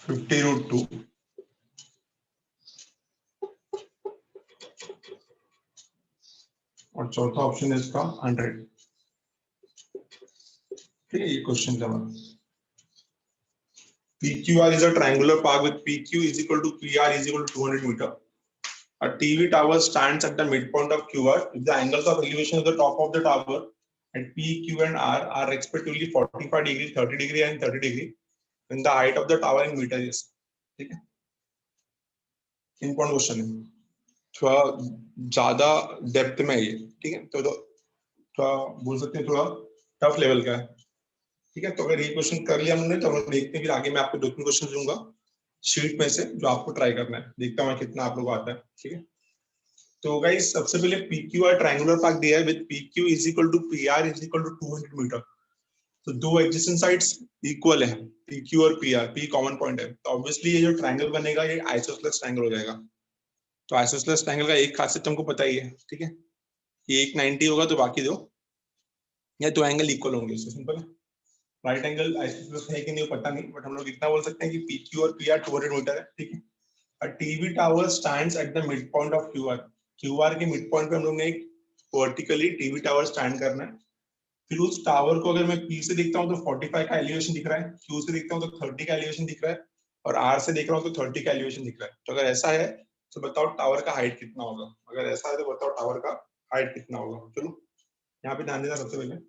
50√2 और चौथा ऑप्शन है इसका 100। ठीक है, ये क्वेश्चन का PQR is a triangular park with PQ is equal to PR is equal to 200 meter. A TV tower stands at the midpoint of QR. If the angles of elevation of the top of the tower at P, Q, and R are respectively 45 degree, 30 degree, and 30 degree, then the height of the tower in meter is. ठीक है, important question है, थोड़ा ज्यादा depth में है ये। ठीक है, तो थोड़ा बोल सकते हैं थोड़ा टफ लेवल का है। ठीक है, तो अगर ये क्वेश्चन कर लिया हमने तो हम देखते हैं, फिर आगे मैं आपको 2-3 क्वेश्चन दूंगा शीट में से जो आपको ट्राई करना है, देखता हूँ कितना आप लोग आता है। ठीक है, तो गाइस सबसे पहले PQR ट्रायंगुलर पार्क दिया है with PQ is equal to PR is equal to 200 metre. तो दो एडजेसेंट साइड्स इक्वल है, PQ और PR, P कॉमन पॉइंट है, तो ऑब्वियसली ये जो ट्रायंगल बनेगा ये आइसोसेलेस ट्रायंगल हो जाएगा। तो आइसोसेलेस ट्रायंगल का एक खासियत तुमको पता ही है। ठीक है, ये एक 90 होगा तो बाकी दो या दो एंगल इक्वल होंगे, सिंपल है। राइट एंगल आइसोसेलेस है कि नहीं पता नहीं, बट हम लोग इतना बोल सकते हैं कि PQ और PR 200 मीटर है। ठीक है, A TV tower stands at the midpoint of QR. QR के मिड पॉइंट पे हम लोग ने एक वर्टिकली टीवी टावर स्टैंड करना है। फिर उस टावर को अगर मैं P से देखता हूँ तो 45 का एलिवेशन दिख रहा है, Q से देखता हूँ तो 30 का एलिवेशन दिख रहा है, और R से देख रहा हूँ तो 30 का एलिवेशन दिख रहा है। तो अगर ऐसा है तो बताओ टावर का हाइट कितना होगा। अगर ऐसा है तो बताओ टावर का हाइट कितना होगा। चलो यहाँ पे ध्यान देना। सबसे पहले हम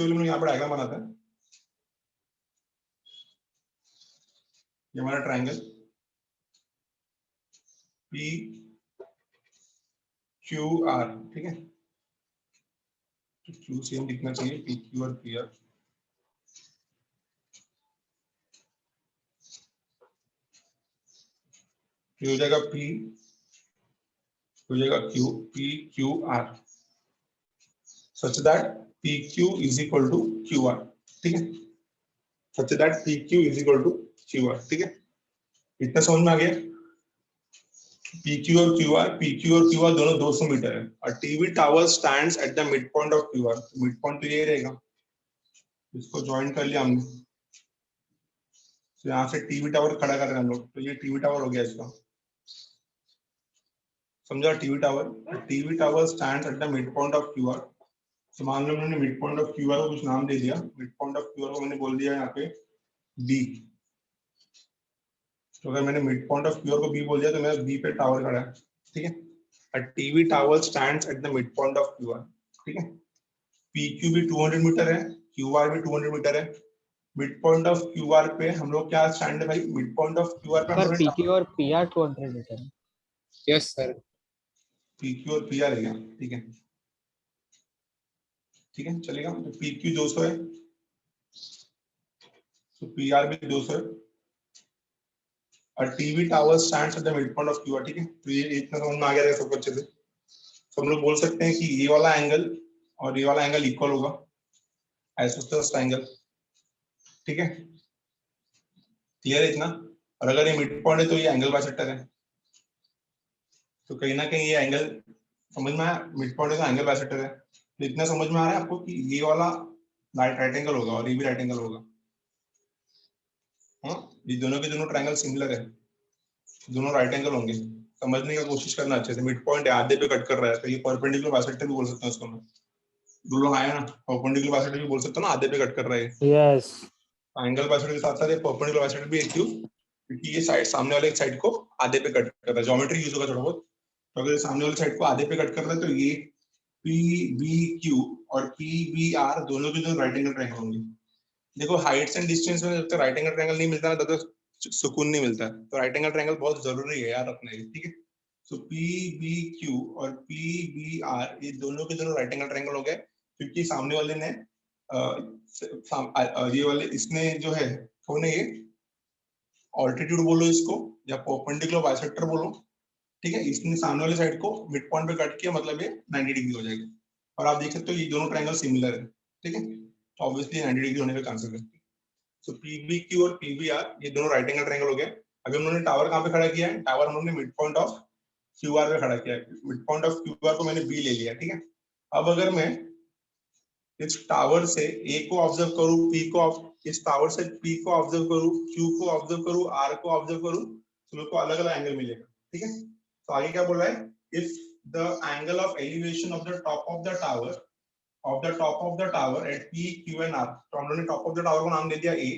लोग यहाँ पर डायग्राम बनाते हैं। ये हमारा ट्रायंगल PQR। ठीक है, Q सेम दिखना चाहिए, PQ और PR। हो जाएगा P, हो जाएगा Q, PQR, such that PQ is equal to QR। ठीक है, such that PQ is equal to QR। ठीक है, इतना समझ में आ गया। PQ और QR दोनों 200 मीटर है, और TV tower stands at the mid point of QR। Mid point तो ये रहेगा, इसको ज्वाइन कर लिया हमने, तो यहाँ से टीवी टावर खड़ा कर रहे हैं हम लोग, तो ये टीवी टावर हो गया इसका। समझा, TV tower stands at the mid point of QR। तो मान लो मैंने मिड पॉइंट ऑफ QR को कुछ नाम दे दिया, मिड पॉइंट ऑफ QR को मैंने बोल दिया यहाँ पे B। तो अगर मैंने मिड पॉइंट ऑफ QR को B बोल दिया तो मेरा B पे टावर खड़ा है। ठीक है, a TV tower stands at the midpoint of QR। ठीक है, PQ भी 200 मीटर है, QR भी 200 मीटर है। मिड पॉइंट ऑफ QR पे हम लोग क्या स्टैंड है भाई, मिड पॉइंट ऑफ QR पे हम सर लोग PQ और PR 200 मीटर है। यस सर, PQ और PR है क्या? ठीक है, ठीक है चलेगा। तो PQ 200 है, तो PR भी 200 है, और TV tower stands at the mid point of QR। ठीक है, तो ये इतना समझ में आ गया सब अच्छे से। तो हम लोग बोल सकते हैं कि ये वाला एंगल और ये वाला एंगल इक्वल होगा, आइसोसेलेस ट्रायंगल। ठीक है, क्लियर है इतना। और अगर ये मिड पॉइंट है तो ये एंगल बाइसेक्टर है, तो कहीं ना कहीं ये एंगल समझ में आया, मिड पॉइंट है तो एंगल बाइसेक्टर है। तो इतना समझ में आ रहा है आपको कि ये वाला राइट एंगल होगा और ये भी राइट एंगल होगा। हाँ, ये दोनों के दोनों ट्रायंगल सिमिलर है, दोनों राइट एंगल होंगे। समझने की कोशिश करना अच्छे से। मिड पॉइंट आधे पे कट कर रहा है, तो ये परपेंडिकुलर बाइसेक्टर भी बोल सकते हैं उसको मैं। दो लोग आए ना, परपेंडिकुलर बाइसेक्टर भी बोल सकते हो ना, आधे पे कट कर रहा है। यस, एंगल बाइसेक्टर के साथ साथ परपेंडिकुलर बाइसेक्टर भी है। क्यों? क्योंकि ये साइड सामने वाले साइड को आधे पे कट कर रहा है। ज्योमेट्री यूज होगा थोड़ा बहुत। तो अगर सामने वाले साइड को आधे पे कट कर रहा है तो ये PBQ और PBR दोनों के दोनों राइट एंगल ट्रायंगल होंगे। देखो हाइट्स एंड डिस्टेंस में जब तक राइट एंगल ट्रायंगल नहीं मिलता ना तब तक सुकून नहीं मिलता। तो राइट एंगल ट्रायंगल बहुत जरूरी है यार अपने लिए। ठीक है, सो PBQ और PBR ये दोनों के दोनों राइट एंगल ट्रायंगल हो गए, क्योंकि सामने वाले ने ये वाले इसने जो है कौन है ये, ऑल्टीट्यूड बोलो इसको या परपेंडिकुलर बाइसेक्टर बोलो। ठीक है, इसने सामने वाले साइड को मिड पॉइंट पे कट किया, मतलब ये 90 डिग्री हो जाएगा। और आप देख सकते हो ये दोनों ट्रायंगल सिमिलर है। ठीक है, तो ऑब्वियसली 90 डिग्री होने का चांसेस है। सो PBQ और PBR ये दोनों राइट एंगल ट्रायंगल हो गए। अभी हम लोगों ने टावर कहाँ पे खड़ा किया है? टावर हम लोगों ने मिड पॉइंट ऑफ QR पे खड़ा किया है। मिड पॉइंट ऑफ QR को मैंने B ले लिया। ठीक है, अब अगर मैं इस टावर से ए को ऑब्जर्व करूं, पी को इस टावर से पी को ऑब्जर्व करूं, क्यू को ऑब्जर्व करूं, आर को ऑब्जर्व करूं, तो मेरे को अलग अलग एंगल मिलेगा। ठीक है, तो आगे क्या बोल रहा है, if the angle of elevation of the top of the tower at P Q and R, तो हम लोगों ने टॉप ऑफ द टावर को नाम दे दिया ए,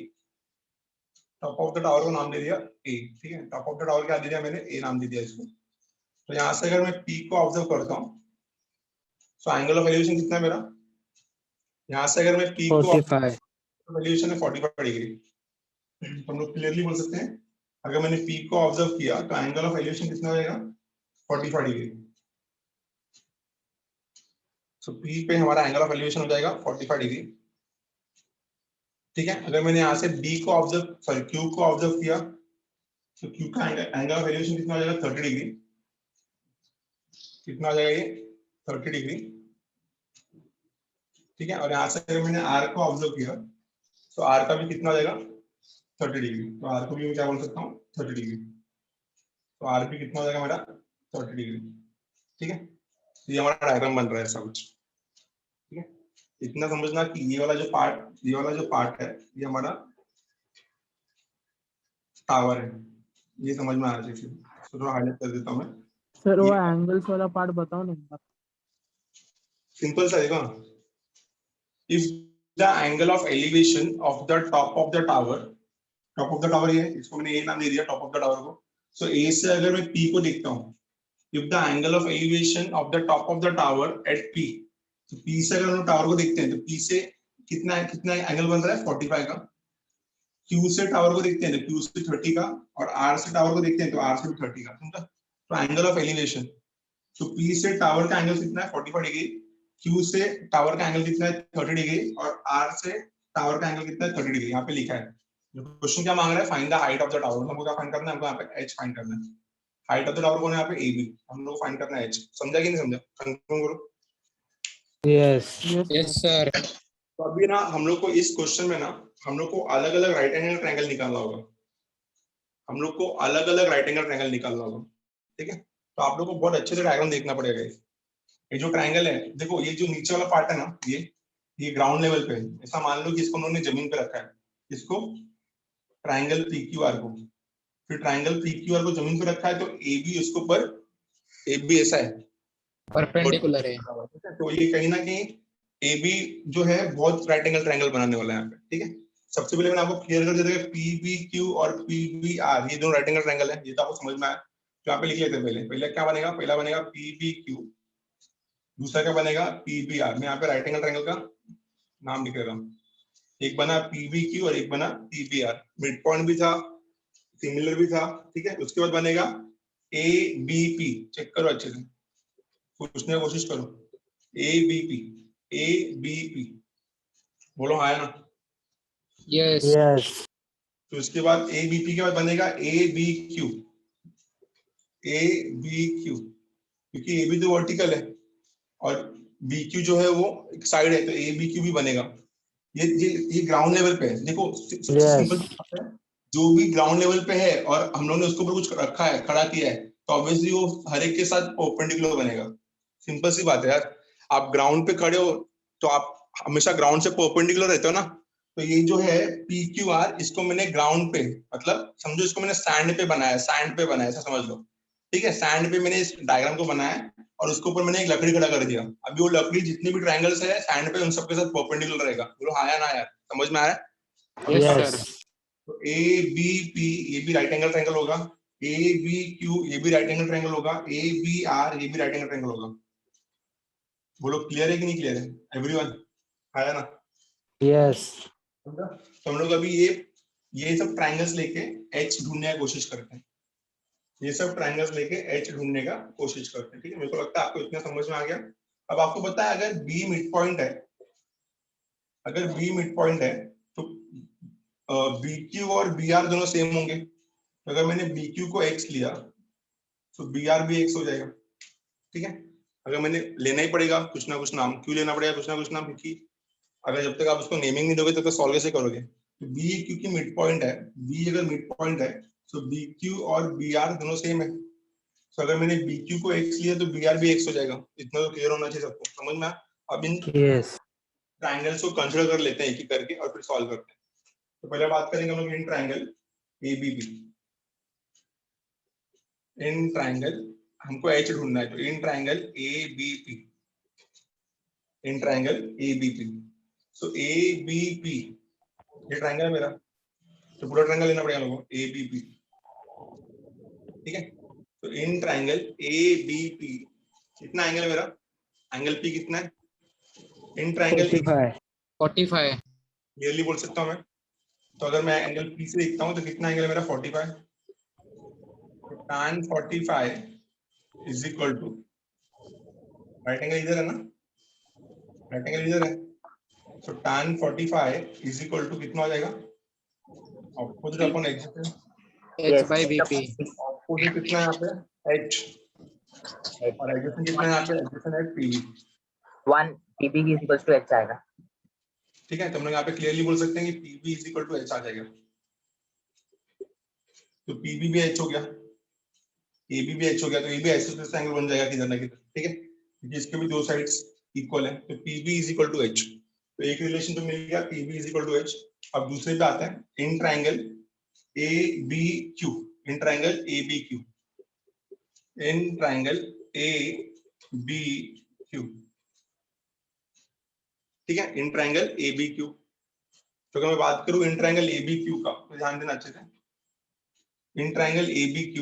टॉप ऑफ द टावर को नाम दे दिया ए। ठीक है, टॉप ऑफ द टावर क्या दे दिया मैंने, ए नाम दे दिया इसको। तो यहाँ से अगर मैं पी को ऑब्जर्व करता हूँ, तो एंगल ऑफ एलिवेशन कितना है मेरा, यहाँ से अगर मैं पी को 45 एलिवेशन है 45 डिग्री, तो हम लोग क्लियरली बोल सकते हैं अगर मैंने पी को ऑब्जर्व किया तो एंगल ऑफ एलिवेशन कितना हो जाएगा, 45 डिग्री। सो पी पे हमारा एंगल ऑफ एलिवेशन हो जाएगा 45 डिग्री। ठीक है, अगर मैंने यहाँ से बी को ऑब्जर्व सॉरी क्यू को ऑब्जर्व किया तो क्यू का एंगल ऑफ एलिवेशन कितना हो जाएगा, 30 डिग्री। कितना हो जाएगा ये, 30 डिग्री। ठीक है, और यहाँ से अगर मैंने आर को ऑब्जर्व किया तो आर का भी कितना हो जाएगा, 30 डिग्री। तो आर को भी मैं क्या बोल सकता हूँ, 30 डिग्री। तो आर भी कितना हो जाएगा मेरा, 30 डिग्री। ठीक है, तो ये हमारा डायग्राम बन रहा है ऐसा कुछ। ठीक है, इतना समझना कि ये वाला जो पार्ट है ये हमारा टावर है, ये समझ में आ रहा है। तो थोड़ा हाईलाइट कर देता हूँ मैं। सर वो एंगल्स वाला पार्ट बताओ ना। सिंपल सा देखो, if the angle of elevation of the top of the tower ये है, इसको मैंने ए नाम दे दिया टॉप ऑफ द टावर को। सो ए से अगर मैं पी को देखता हूँ, if the angle of elevation of the top of the tower at P, तो पी से अगर हम टावर को देखते हैं तो पी से कितना एंगल बन रहा है, 45 का। क्यू से टावर को देखते हैं तो क्यू से 30 का, और आर से टावर को देखते हैं तो आर से भी 30 का। समझा, तो एंगल ऑफ एलिवेशन, तो पी से टावर का एंगल कितना है, 45 डिग्री। क्यू से टावर का एंगल कितना है, 30 डिग्री, और आर से टावर का एंगल कितना है, 30 डिग्री। यहाँ पे लिखा है। क्वेश्चन क्या मांग रहा है, find the height of the tower. हमको क्या फाइंड करना है, हमको यहाँ पे एच फाइंड करना है। हाइट ऑफ द टावर कौन है, यहाँ पे ए बी, हम लोग फाइंड करना है एच। समझा कि नहीं समझा, कंफर्म करो। Yes sir. तो अभी ना हम लोग को इस क्वेश्चन में ना हम लोग को अलग अलग राइट एंगल ट्रायंगल निकालना होगा। हम लोग को अलग अलग राइट एंगल ट्रायंगल निकालना होगा। ठीक है, तो आप लोग को बहुत अच्छे से डायग्राम देखना पड़ेगा। ये जो ट्रायंगल है, देखो ये जो नीचे वाला पार्ट है ना, ये ग्राउंड लेवल पे है। ऐसा मान लो कि इसको उन्होंने जमीन पे रखा है, इसको ट्रायंगल पी क्यू आर को। फिर ट्रायंगल पी क्यू आर को जमीन पे रखा है, तो ए बी इसके ऊपर, ए बी ऐसा है, परपेंडिकुलर है। तो ये कहीं ना कहीं ए बी जो है बहुत राइट एंगल ट्रायंगल बनाने वाला है यहाँ पे। ठीक है, सबसे पहले मैंने आपको क्लियर कर दिया था पी बी क्यू और पी बी आर ये दोनों राइट एंगल ट्रायंगल है। ये तो आपको समझ में आया। तो यहाँ पे लिख लेते हैं पहले क्या बनेगा, पहला बनेगा पी बी क्यू, दूसरा क्या बनेगा, पी बी आर। मैं यहाँ पे राइट एंगल ट्रायंगल का नाम लिख रहा हूँ। एक बना पी बी क्यू और एक बना P B R. Mid point भी था, सिमिलर भी था। ठीक है, उसके बाद बनेगा ए बी पी। चेक करो अच्छे से, पूछने की कोशिश करो। A B P, A B P, बोलो हाँ ना। यस। तो इसके बाद ए बी पी के बाद बनेगा A B Q, A B Q, क्योंकि ए बी तो वर्टिकल है और बी क्यू जो है वो एक साइड है, तो ए बी क्यू भी बनेगा। ये ग्राउंड लेवल पे है। देखो सबसे सिंपल है, जो भी ग्राउंड लेवल पे है और हम लोगों ने उसके ऊपर कुछ रखा है, खड़ा किया है, तो ऑब्वियसली वो हर एक के साथ परपेंडिकुलर बनेगा। सिंपल सी बात है यार, आप ग्राउंड पे खड़े हो तो आप हमेशा ग्राउंड से परपेंडिकुलर रहते हो ना। तो ये जो है पी क्यू आर, इसको मैंने ग्राउंड पे, मतलब समझो इसको मैंने सैंड पे बनाया, ऐसा समझ लो। ठीक है, सैंड पे मैंने इस डायग्राम को बनाया और उसके ऊपर मैंने एक लकड़ी खड़ा कर दिया। अभी वो लकड़ी जितनी भी ट्रायंगल्स है सैंड पे, उन सबके साथ परपेंडिकुलर रहेगा। बोलो हाँ या ना यार, समझ में आ रहा है? Yes sir. तो ए बी पी ये भी राइट एंगल ट्रायंगल होगा, ए बी क्यू ये भी राइट एंगल ट्रायंगल होगा, ए बी आर ये भी राइट एंगल ट्रायंगल होगा। बोलो क्लियर है कि नहीं क्लियर है एवरीवन, आया ना? यस। तो हम लोग अभी ये सब ट्रायंगल्स लेके एच ढूंढने की कोशिश करते हैं। ये सब ट्रायंगल्स लेके एच ढूंढने का कोशिश करते हैं। ठीक है, मेरे को लगता है आपको इतना समझ में आ गया। अब आपको पता है अगर बी मिड पॉइंट है, तो बी क्यू और बी आर दोनों सेम होंगे। तो अगर मैंने बी क्यू को एक्स लिया तो बी आर भी एक्स हो जाएगा। ठीक है, अगर मैंने लेना ही पड़ेगा कुछ ना कुछ नाम, क्यों लेना पड़ेगा कुछ ना कुछ नाम, क्योंकि अगर जब तक आप उसको नेमिंग नहीं दोगे तो सॉल्व कैसे करोगे। तो बी क्योंकि मिड पॉइंट है, बी अगर मिड पॉइंट है तो बी क्यू और बी आर दोनों सेम है। तो अगर मैंने बी क्यू को एक्स लिया तो बी आर भी एक्स हो जाएगा। इतना तो क्लियर होना चाहिए सबको, समझ में? अब इन ट्राइंगल्स को कंसिडर कर लेते हैं एक एक करके और फिर सॉल्व करते हैं। तो पहले बात करेंगे हम लोग in triangle ABP. In triangle हमको एच ढूंढना है, तो in triangle ABP, in triangle ABP. So ABP ये ट्राइंगल है मेरा, तो पूरा ट्राइंगल लेना पड़ेगा लोगों को एबीपी, ठीक है। तो इन ट्राइंगल एबीपी कितना एंगल है मेरा, एंगल पी कितना है, इन ट्राइंगल 45 क्लियरली बोल सकता हूँ मैं। तो अगर मैं एंगल पी से देखता हूँ तो कितना एंगल है मेरा 45। तो tan 45 is equal to, right angle इधर है ना, राइट एंगल इधर है, तो tan 45 इज इक्वल टू कितना हो जाएगा, opposite upon adjacent, H by BP। Opposite कितना है यहाँ पे h, और एडजेसेंट कितना है यहाँ पे, एडजेसेंट है pb, 1 pb is equals to h आएगा। ठीक है। तो हम लोग यहाँ पे क्लियरली बोल सकते हैं कि pb is equal to h आ जाएगा। तो pb भी h हो गया, ab भी h हो गया, तो ये भी आइसोसेलेस एंगल बन जाएगा किधर ना किधर, ठीक है, क्योंकि इसके भी दो साइड्स इक्वल है। तो pb is equal to h, तो एक रिलेशन तो मिल गया, pb is equal to h। अब दूसरे पे आते हैं, in triangle abq, in triangle abq, in triangle abq, ठीक है, इन ट्राइंगल abq। तो अगर मैं बात करूं इन ट्राइंगल abq का, तो ध्यान देना अच्छे से, इन ट्राइंगल abq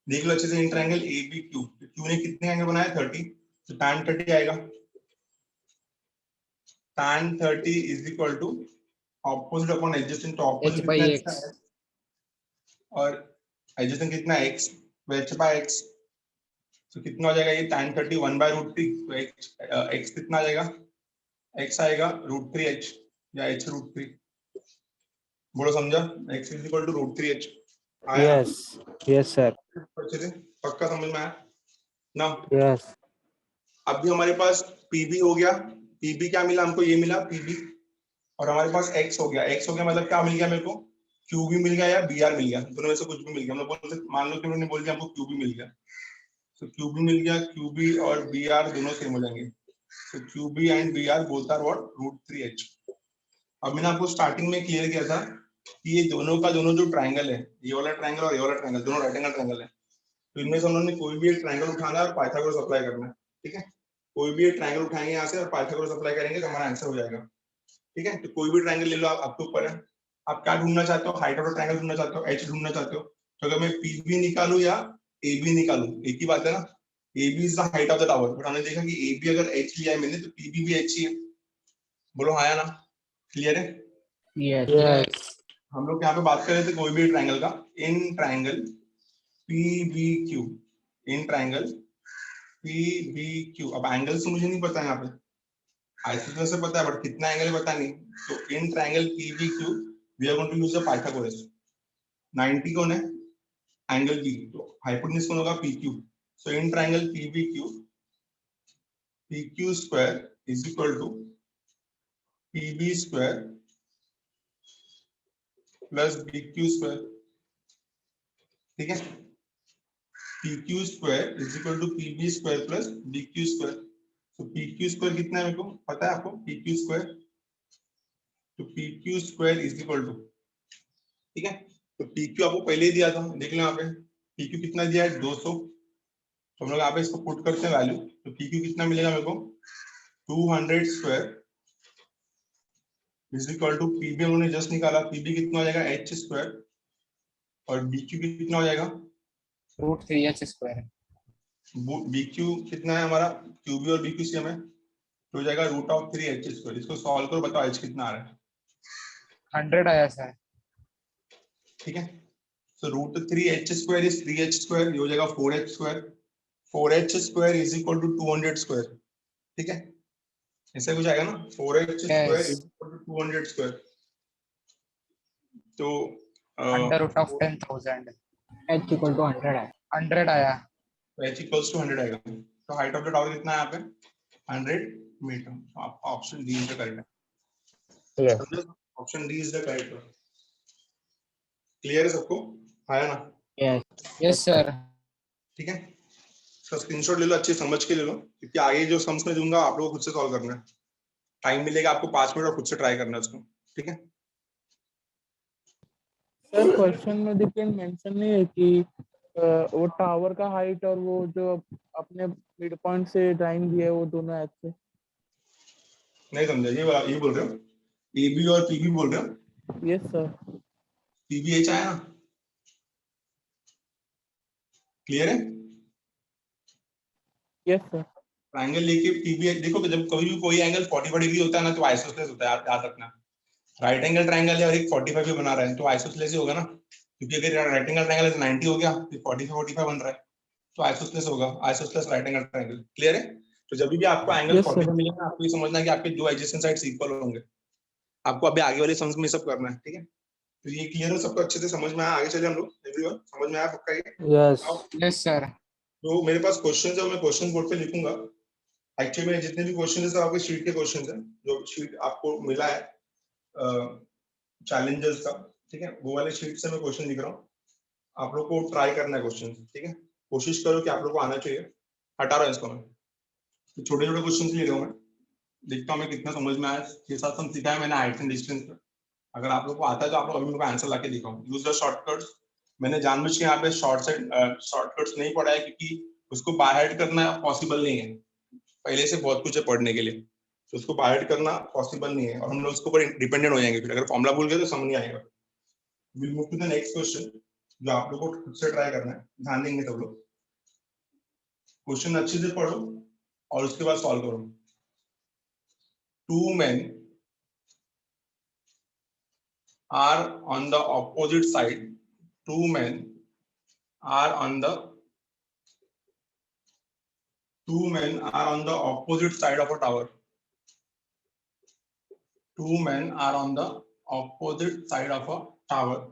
देख लो अच्छे से, इन ट्राइंगल abq, q ने कितने एंगल बनाए 30, तो tan 30 आएगा, tan 30 is equal to opposite upon adjacent, तो ऑपोजिट H by कितना X। है और एडजेसेंट कितना है x, तो h by x, तो कितना हो जाएगा ये tan 30 1 by √3, तो x कितना आ जाएगा, x आएगा √3h या h √3, बोलो समझा, x is equal to √3h आया Yes, yes sir। अच्छे से, पक्का समझ में आया ना। Yes, अभी हमारे पास pb हो गया, pb क्या मिला हमको, ये मिला pb, और हमारे पास x हो गया, x हो गया मतलब क्या मिल गया मेरे को, qb मिल गया या br मिल गया, दोनों में से कुछ भी मिल गया। हम लोग बोल सकते, मान लो कि उन्होंने बोल दिया हमको qb मिल गया, तो qb मिल गया, qb और br दोनों सेम हो जाएंगे, तो qb and br both are what √3h। अब मैंने आपको स्टार्टिंग में क्लियर किया था कि ये दोनों का दोनों जो ट्राइंगल है, ये वाला ट्राइंगल और ये वाला ट्राइंगल, दोनों राइट एंगल ट्राइंगल है, तो इनमें से उन्होंने कोई भी एक ट्राइंगल उठाना है और पाइथागोरस अप्लाई करना है, ठीक है। कोई भी एक ट्राइंगल उठाएंगे यहाँ से और पाइथागोरस अप्लाई करेंगे तो हमारा आंसर हो जाएगा, ठीक है। तो कोई भी ट्राइंगल ले लो, आप आपके ऊपर है, आप क्या ढूंढना चाहते हो, हाइट ऑफ द ट्राइंगल ढूंढना चाहते हो, एच ढूंढना चाहते हो, तो अगर मैं पीबी निकालू या एबी निकालू, एक ही बात है ना, AB is the height of the tower, but हमने देखा कि एबी अगर एच लिया है मैंने, तो पीबी भी एच ही है, बोलो हाँ या ना, क्लियर है। yes, हम लोग यहाँ पे बात कर रहे थे कोई भी ट्राइंगल का, इन ट्राइंगल पीबीक्यू, इन ट्राइंगल पीबीक्यू। अब एंगल्स तो मुझे नहीं पता है यहाँ पे, आइसोसेलेस से पता है बट कितना एंगल है पता नहीं, तो in triangle PBQ we are going to use the Pythagoras. 90 कौन है, एंगल बी, तो हाइपोटेन्यूज कौन होगा, PQ. So in triangle PBQ, PQ square is equal to PB square plus BQ square, ठीक है। PQ square is equal to PB square plus BQ square. तो PQ square कितना है मेरे को पता है आपको, PQ स्क्वायर, तो PQ square is equal to, ठीक है, तो PQ आपको पहले ही दिया था, देख लो यहाँ पे PQ कितना दिया है 200, तो हम लोग यहाँ पे इसको पुट करते हैं वैल्यू, तो PQ कितना मिलेगा मेरे को 200 square is equal to PB हमने जस्ट निकाला, PB कितना हो जाएगा h स्क्वायर, और BQ कितना हो जाएगा √3h square। BQ कितना है हमारा, QB और BQ सेम है, तो हो जाएगा √3h स्क्वायर। इसको सॉल्व करो, बताओ h कितना आ रहा है, 100 आया सर। ठीक है। सो √3h square is 3h square, ये हो जाएगा 4h square, 4h square is equal to 200 square, ठीक है, ऐसा कुछ आएगा ना, 4h square is equal to 200 square, तो under root of 10,000। h equal to 100 है, 100 आया, h इक्वल्स टू 100 आएगा। तो हाइट ऑफ द टावर कितना है यहाँ पे 100 metre, option D is the correct, Yes, option D is the correct. Clear है सबको, आया ना, yes सर। ठीक है। इसका स्क्रीनशॉट ले लो, अच्छे समझ के ले लो, क्योंकि आगे जो सम्स में दूंगा आप लोगों को खुद से सॉल्व करना है। टाइम मिलेगा आपको 5 मिनट और खुद से ट्राई करना है उसको, ठीक है। सर क्वेश्चन में देखिए मेंशन नहीं है कि वो टावर का हाइट और वो जो अपने मिड पॉइंट से ड्राइंग दिया है वो दोनों ऐसे। नहीं समझा, ये बोल रहे हो एबी और पीबी बोल रहे हो? Yes sir. पीबी एच आया ना, क्लियर है? Yes sir. ट्रायंगल लेके पीबी देखो, जब कभी भी कोई एंगल 45 डिग्री होता है ना तो आइसोसेलेस होता है, याद रखना। राइट एंगल ट्रायंगल है और एक 45 भी बना रहा है तो आइसोसेलेस ही होगा ना, क्योंकि अगर राइट एंगल ट्रायंगल है तो 90 हो गया, फिर 45 बन रहा है तो आइसोसेलेस होगा, isosceles right angle triangle. Clear है? तो जब भी आपको एंगल यस 45 सर। मिलेगा आपको ये समझना है कि आपके दो एडजेसेंट साइड्स इक्वल होंगे। आपको अभी आगे वाले सम्स में सब करना है, ठीक है। तो ये क्लियर है सबको, अच्छे से समझ में आया? आगे चले हम लोग, एवरीवन समझ में आया पक्का ये? यस। Yes sir. तो मेरे पास क्वेश्चंस है, मैं क्वेश्चन बोर्ड पे लिखूंगा। एक्चुअली में जितने भी क्वेश्चन है आपके शीट के क्वेश्चन है, जो शीट आपको मिला है चैलेंजेस का, ठीक है, वो वाले शीट से मैं क्वेश्चन लिख रहा हूँ। आप लोग को ट्राई करना है क्वेश्चन, ठीक है। कोशिश करो कि आप लोग को आना चाहिए। हटा रहा हूँ इसको मैं, तो छोटे छोटे क्वेश्चन ले रहा हूँ मैं, देखता हूँ मैं कितना समझ में आया। 6-7 सम सीखा है मैंने हाइट एंड डिस्टेंस पर। अगर आप लोग को आता है तो आप लोग अभी मेरे को आंसर लाके दिखाओ। Use the shortcuts. मैंने जानबूझ के यहाँ पे शॉर्टकट्स नहीं पढ़ा है क्योंकि उसको बाय हार्ट करना पॉसिबल नहीं है, पहले से बहुत कुछ है पढ़ने के लिए, तो उसको बाय हार्ट करना पॉसिबल नहीं है और हम लोग उसके ऊपर डिपेंडेंट हो जाएंगे, फिर अगर फॉर्मूला भूल गए तो समझ नहीं आएगा। Will move to the next question, जो आप लोग को खुद से ट्राई करना है, ध्यान देंगे सब लोग। क्वेश्चन अच्छे से पढ़ो और उसके बाद सॉल्व करो। Two men are on the opposite side. Two men are on the opposite side of a tower. Two men are on the opposite side of a tower.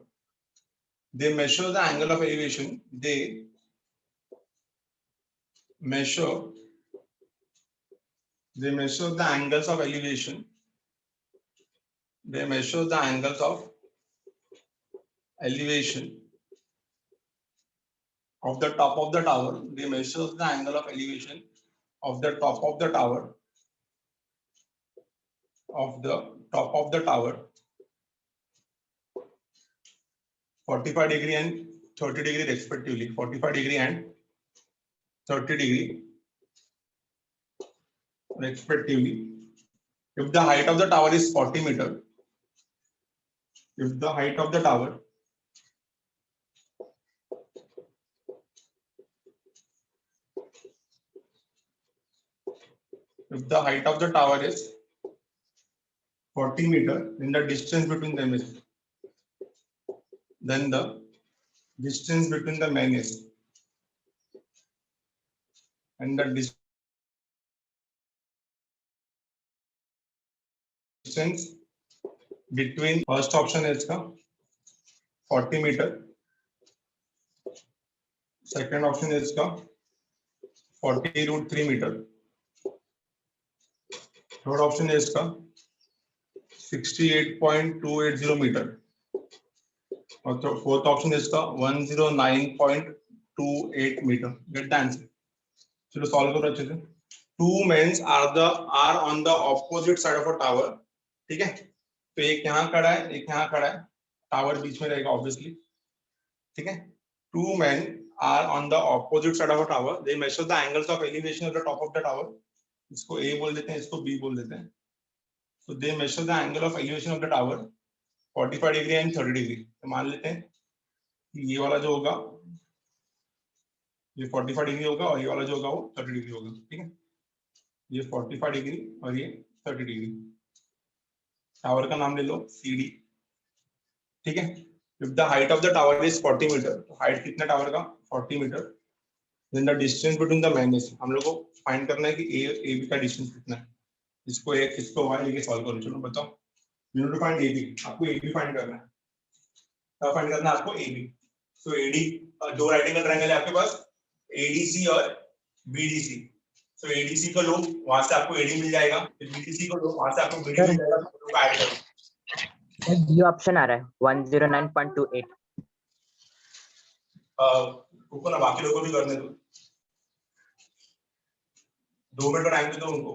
They measure the angle of elevation. They measure the angles of elevation. They measure the angles of elevation of the top of the tower. They measure the angle of elevation of the top of the tower. Of the top of the tower. 45 degree and 30 degree respectively. 45 degree and 30 degree respectively. If the height of the tower is 40 meter, if the height of the tower is 40 meter, then the distance between them is, then the distance between the men is, and the distance between, first option is 40 meter, second option is 40 root 3 meter, third option is 68.280 meter, और fourth option is 109.28 meter. Get the answer. चलो solve करो अच्छे से। Two men are on the opposite side of a tower. ठीक है, तो एक यहाँ खड़ा है, एक यहाँ खड़ा है, टावर बीच में रहेगा ऑब्वियसली, ठीक है। Two men are on the opposite side of a tower. They measure the angles of elevation of the top of the tower. इसको A बोल देते हैं, इसको B बोल देते हैं। So they measure the angle of elevation of the tower 45 degree and 30 degree. तो मान लेते हैं कि ये वाला जो होगा ये 45 डिग्री होगा और ये वाला जो होगा वो 30 डिग्री होगा, ठीक है। ये 45 डिग्री और ये 30 डिग्री। टावर का नाम ले लो CD, ठीक है। If the height of the tower is 40 metre, तो हाइट कितना टावर का 40 metre, then the distance between the man is, हम लोग को फाइंड करना है कि AB का डिस्टेंस कितना है। इसको एक इसको y लेके सॉल्व करो। चलो बताओ, you need to find AB, आपको AB फाइंड करना है। क्या फाइंड करना है आपको? AB। सो AD, दो राइट एंगल ट्रायंगल है आपके पास, ADC और BDC। तो ADC को लो, वहां से आपको AD मिल जाएगा, फिर BDC को लो, वहां से आपको BD मिल जाएगा, दोनों को ऐड करो। ये ऑप्शन आ रहा है 109.28। रुको ना, बाकी लोगों को भी करने दो, 2 मिनट का टाइम दे दो उनको।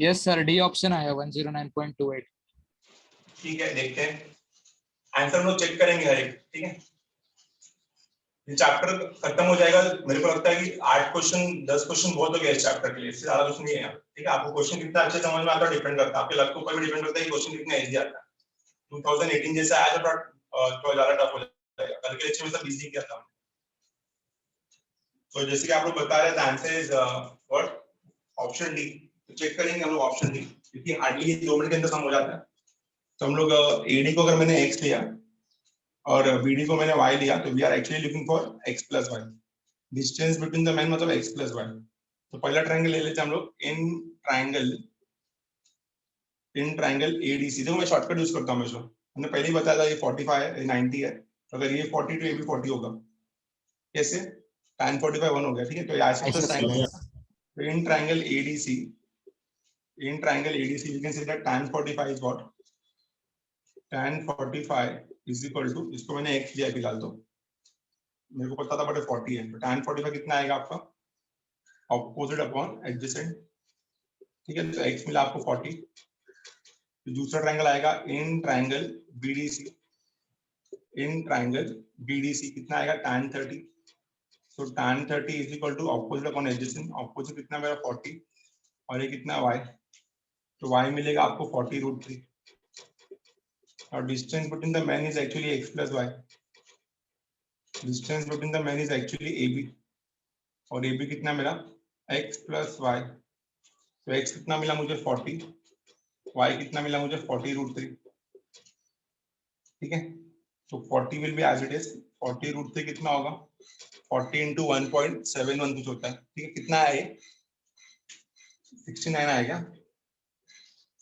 यस सर, डी ऑप्शन आया 109.28। ठीक है, देखते हैं आंसर हम लोग चेक करेंगे हर एक। ठीक है, ये चैप्टर खत्म हो जाएगा। मेरे को लगता है कि 8 क्वेश्चन 10 क्वेश्चन बहुत हो गया इस चैप्टर के लिए, इससे ज्यादा कुछ नहीं है। ठीक है, आपको क्वेश्चन कितना अच्छे समझ में आता है डिपेंड करता है, आपके लक के ऊपर भी डिपेंड करता है कि क्वेश्चन कितना इजी आता है। 2018 जैसा आया तो थोड़ा ज्यादा टफ हो जाएगा, कल के लेक्चर में सब इजी किया था। तो जैसे कि आप लोग बता रहे थे answer is what, option D. तो चेक करेंगे हम लोग ऑप्शन डी, क्योंकि हार्डली 2 मिनट के अंदर सम हो जाता है। तो हम लोग एडी को अगर मैंने x लिया और bd को मैंने y लिया, तो we are actually looking for x plus y, distance between the man मतलब x प्लस वाई। तो पहला ट्रायंगल ले लेते हैं हम लोग, इन ट्रायंगल एडीसी। देखो मैं शॉर्टकट यूज करता हूं हमेशा, हमने पहले ही बताया था ये 45 है, ये 90 है, तो अगर ये 40 तो ये भी 40 होगा। कैसे? tan 45 1 हो गया। ठीक है, तो ये isosceles triangle, in triangle ADC, we can say that tan 45 is what, tan 45 is equal to, इसको मैंने x दिया फिलहाल, तो मेरे को पता था बट 40 है, तो tan 45 कितना आएगा आपका, ऑपोजिट अपॉन एडजेसेंट। ठीक है, तो x मिला आपको 40। तो दूसरा ट्रायंगल आएगा इन ट्रायंगल बीडीसी, कितना आएगा, tan 30। तो tan 30 is equal to opposite upon adjacent, opposite कितना मेरा 40 और ये कितना y, तो y मिलेगा आपको 40√3। और distance between the man is actually x plus y, distance between the man is actually AB, और AB कितना मेरा x प्लस वाई। तो x कितना मिला मुझे 40, y कितना मिला मुझे 40√3। ठीक है, तो 40 will be as it is, 40√3 कितना होगा, 40 इंटू 1.71 कुछ होता है। ठीक है, कितना है ये, 69 आएगा,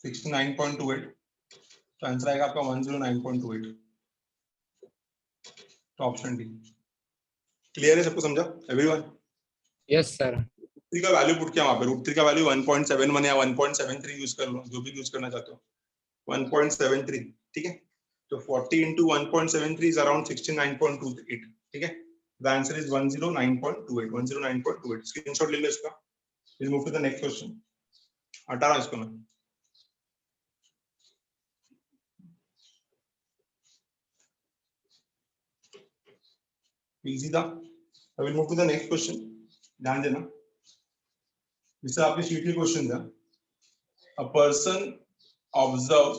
69.28। तो आंसर आएगा आपका 109.28। तो ऑप्शन डी क्लियर है, सबको समझा एवरीवन? Yes sir. √3 का वैल्यू पुट किया वहां पे, √3 का वैल्यू 1.71 या 1.73 यूज कर लो, जो भी यूज करना चाहते हो, 1.73। ठीक है, तो 40 into 1.73 is around 69.28। ठीक है, the answer is 109.28, 109.28। स्क्रीनशॉट ले लो इसका। We'll move to the next question। हटा रहा हूं इसको मैं। इजी था। I will move to the next question। ध्यान देना, जिससे आपके शीट के क्वेश्चन था। A person observes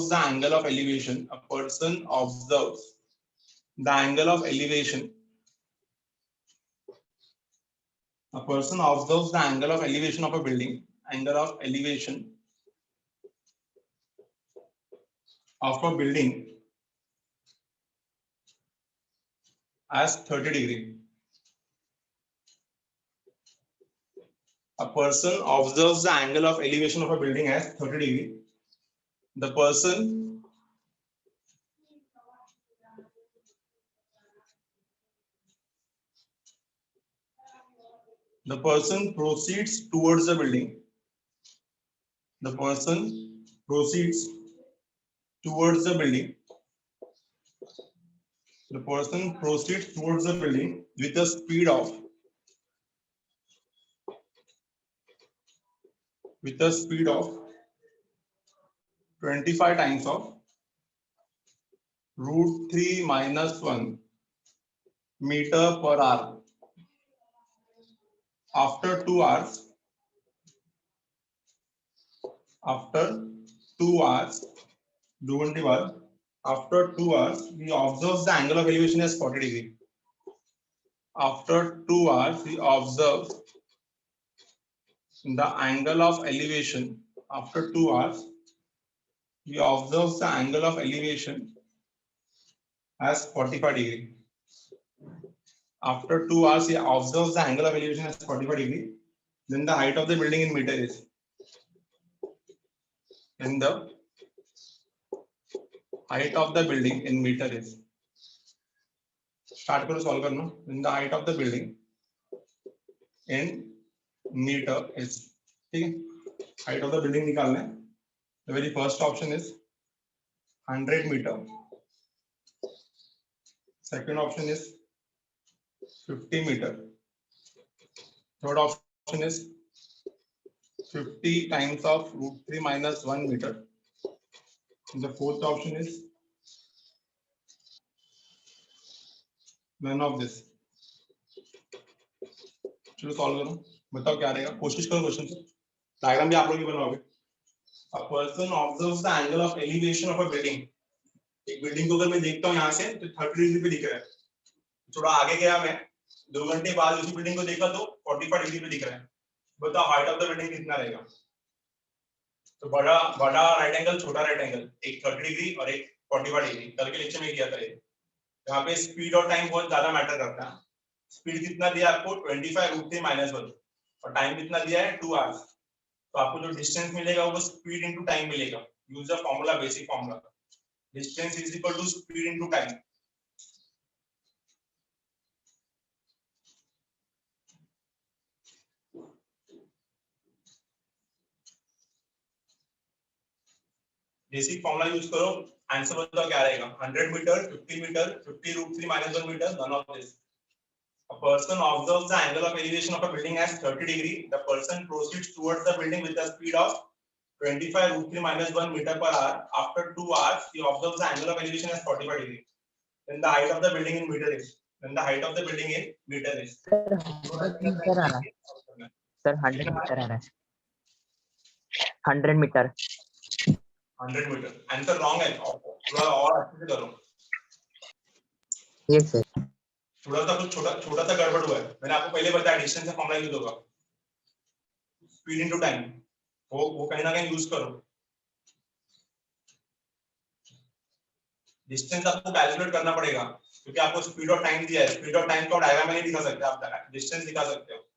the angle of elevation, a person observes the angle of elevation, a person observes the angle of elevation of a building, angle of elevation of a building as 30 degree. A person observes the angle of elevation of a building as 30 degree. The person proceeds towards the building. The person proceeds towards the building. The person proceeds towards the building with a speed of 25 times of √3 minus 1 meter per hour. After 2 hours, after 2 hours, he observes the angle of elevation as 40 degree. After 2 hours, he observes the angle of elevation. After 2 hours, he observes the angle of elevation as 45 degree. After 2 hours, he observes the angle of elevation as 45 degree. Then the height of the building in meter is. Then the height of the building in meter is. Start करो solve करना. Then the height of the building in meter is. ठीक है, height of the building निकालना है. The very first option is 100 meter. Second option is 50 meter. Third option is 50 times of √3 minus 1 meter. The fourth option is none of this. चलो solve करो, बताओ क्या रहेगा, कोशिश करो क्वेश्चन से, डायग्राम भी आप लोग ही बनाओगे। A person observes the angle of elevation of a building. एक बिल्डिंग को अगर मैं देखता हूँ यहाँ से तो 30 डिग्री पे दिख रहा है, थोड़ा आगे गया मैं 2 घंटे बाद उसी बिल्डिंग को देखा तो 45 डिग्री पे दिख रहा है, बताओ हाइट ऑफ द बिल्डिंग कितना रहेगा। तो बड़ा बड़ा राइट एंगल, छोटा राइट एंगल, एक 30 डिग्री और एक 45 डिग्री, कल के लेक्चर में किया था ये। यहाँ पे स्पीड और टाइम बहुत ज्यादा मैटर करता है। स्पीड कितना दिया आपको 25 √3 - 1 और टाइम कितना दिया है 2 आवर्स, तो आपको जो डिस्टेंस मिलेगा वो स्पीड इनटू टाइम मिलेगा। Use the formula, basic formula, distance is equal to speed into time. Basic formula use करो, आंसर बताओ क्या रहेगा। 100 metre, 50 metre, 50 √3 - 1 metre, none of this. A person observes the angle of elevation of a building as 30 degree. The person proceeds towards the building with a speed of 25 √3 - 1 meter per hour. After 2 hours, he observes the angle of elevation as 45 degree. Then the height of the building in meter is. Then the height of the building in meter is. Meter आ रहा है sir, 100 metre आ रहा है, 100 metre. 100 metre answer wrong है, थोड़ा और अच्छे से करो। Yes sir. थोड़ा सा कुछ छोटा सा गड़बड़ हुआ है, मैंने आपको पहले बताया डिस्टेंस का फॉर्मूला यूज होगा, स्पीड इनटू टाइम, वो कहीं ना कहीं यूज करो। डिस्टेंस आपको कैलकुलेट करना पड़ेगा क्योंकि आपको स्पीड और टाइम दिया है, स्पीड और टाइम को डायग्राम में नहीं दिखा सकते, आप डिस्टेंस दिखा सकते हो।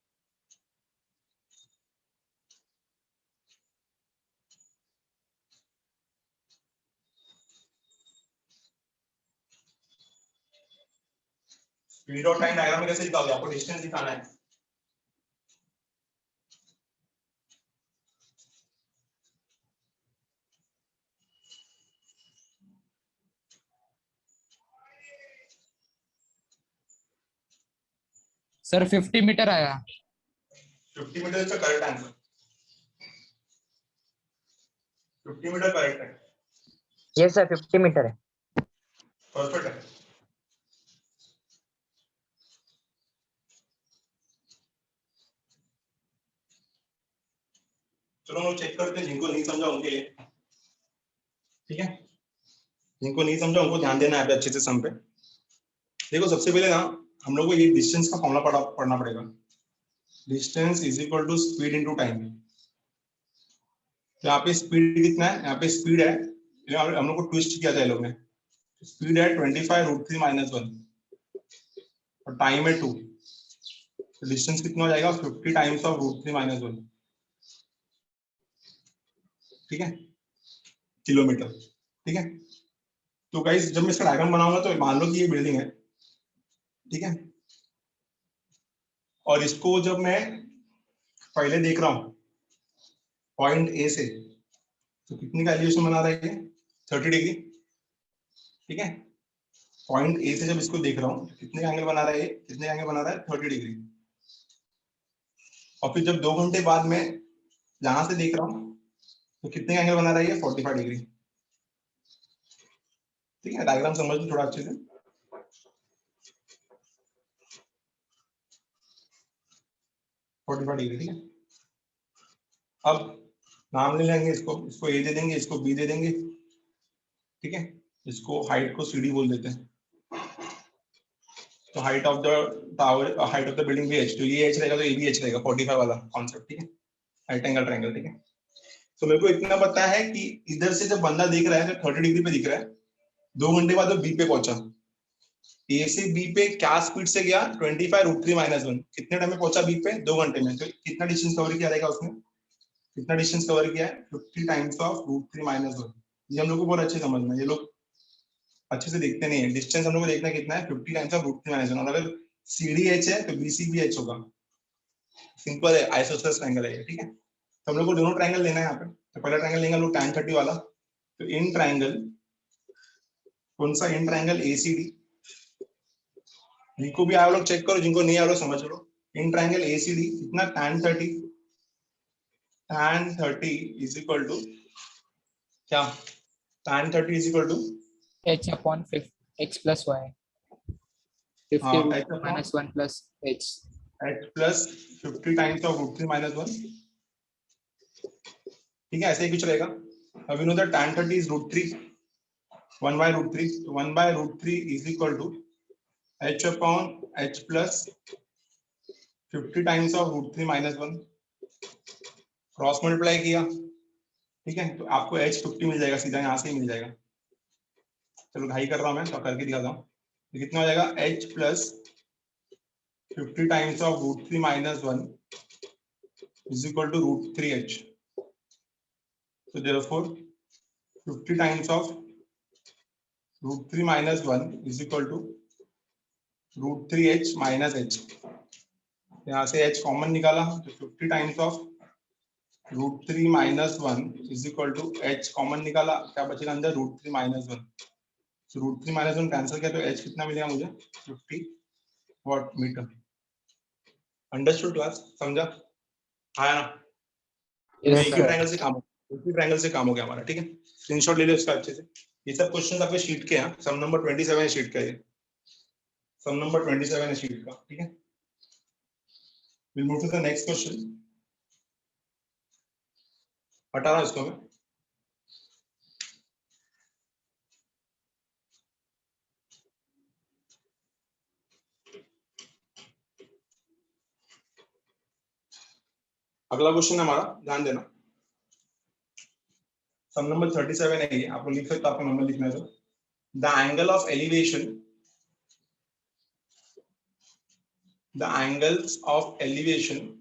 स्पीड और टाइम डायग्राम में कैसे दिखाओगे, आपको डिस्टेंस दिखाना है। सर 50 मीटर आया। 50 मीटर इसका करेक्ट आंसर, 50 मीटर करेक्ट है। यस सर, 50 मीटर है। परफेक्ट है। चलो हम लोग चेक करते हैं, जिनको नहीं समझा उनके लिए, ठीक है। जिनको नहीं समझा उनको ध्यान देना है अच्छे से सम पे। देखो सबसे पहले ना हम लोग को ये डिस्टेंस का फॉर्मूला पढ़ना पड़ेगा। Distance is equal to speed into time. यहाँ पे स्पीड कितना है, यहाँ पे स्पीड है, हम लोग को ट्विस्ट किया था ये लोग ने, स्पीड है 25 √3 - 1 और टाइम है 2, तो डिस्टेंस कितना हो जाएगा 50 टाइम्स ऑफ √3 - 1, ठीक है, किलोमीटर, ठीक है। तो गाइस जब मैं इसका डायग्राम बनाऊंगा तो मान लो कि ये बिल्डिंग है, ठीक है, और इसको जब मैं पहले देख रहा हूँ पॉइंट ए से, तो कितनी का एलिवेशन बना रहा है ये 30 डिग्री, ठीक है। पॉइंट ए से जब इसको देख रहा हूँ कितने एंगल बना रहा है ये, कितने एंगल बना रहा है 30 डिग्री। और फिर जब 2 घंटे बाद में यहां से देख रहा हूँ तो कितने एंगल बना रहा है ये 45 डिग्री, ठीक है। डायग्राम समझ लो थोड़ा अच्छे से। डिग्री, ठीक है। अब नाम ले लेंगे, इसको ए दे देंगे, इसको बी दे देंगे, ठीक है। इसको हाइट को सीडी बोल देते हैं, तो height of the tower, height of the building भी एच, तो ये एच रहेगा तो ये भी एच रहेगा, 45 वाला कॉन्सेप्ट, ठीक है, राइट एंगल ट्रायंगल, ठीक है। तो मेरे को इतना पता है कि इधर से जब बंदा देख रहा है तो 30 डिग्री पे दिख रहा है, 2 घंटे बाद वो बी पे पहुंचा, ए से बी पे क्या स्पीड से गया 25 √3 - 1, कितने टाइम में पहुंचा बी पे 2 घंटे में, तो कितना डिस्टेंस कवर किया रहेगा उसने, कितना डिस्टेंस कवर किया है 50 टाइम्स ऑफ √3 - 1। ये हम लोग को बहुत अच्छे समझना है, ये लोग अच्छे से देखते नहीं है, डिस्टेंस हम लोग को देखना कितना है 50 टाइम्स ऑफ √3 - 1, और अगर सीडी एच है तो बीसी भी एच होगा, सिंपल है, आइसोसेलेस ट्रायंगल है, ठीक है। तो हम लोग को दोनों ट्रायंगल लेना है यहाँ पे, तो पहला ट्रायंगल लेंगे हम लोग tan 30 वाला, तो इन ट्रायंगल, कौन सा इन ट्रायंगल एसीडी, जिनको भी आप लोग चेक करो, जिनको नहीं आ रहा समझ लो, इन ट्राइंगल ACD कितना tan 30 इज इक्वल टू क्या, tan 30 is equal to h upon 5 x plus y 50 हाँ root h 2 minus 1 plus h plus 50 times of root 3 minus 1, ठीक है, ऐसे ही कुछ रहेगा। अब you know that tan 30 is root 3 1 by root 3, तो 1 by root 3 is equal to h upon h plus 50 times of root 3 minus 1, cross multiply किया, ठीक है, तो आपको h 50 मिल जाएगा, सीधा यहाँ से ही मिल जाएगा। चलो घाई कर रहा हूँ मैं, तो करके दिखाता हूँ। तो कितना हो जाएगा h plus 50 times of root 3 minus 1 is equal to root 3h। So therefore 50 times of root 3 minus 1 is equal to root 3h minus h। यहाँ से h कॉमन निकाला तो 50 times of root 3 minus 1 is equal to h common निकाला, क्या बचेगा अंदर root 3 minus 1। तो root 3 minus 1 cancel किया तो h कितना मिलेगा मुझे 50 वॉट मीटर। अंडरस्टूड क्लास, समझा आया ना? yes एक ही sir ट्रायंगल से काम हो, एक ही ट्रायंगल से काम हो गया हमारा, ठीक है। स्क्रीनशॉट ले लो इसका अच्छे से। ये सब क्वेश्चन आपके शीट के हैं, सम नंबर 27 है शीट का, ये सम नंबर 27 है शीट का, ठीक है। Will move to the next question. हटा रहा हूं इसको मैं। अगला क्वेश्चन हमारा, ध्यान देना, सम नंबर 37 है ये, आप लिख सकते हो, आपको नंबर लिखना है तो। The angle of elevation, the angles of elevation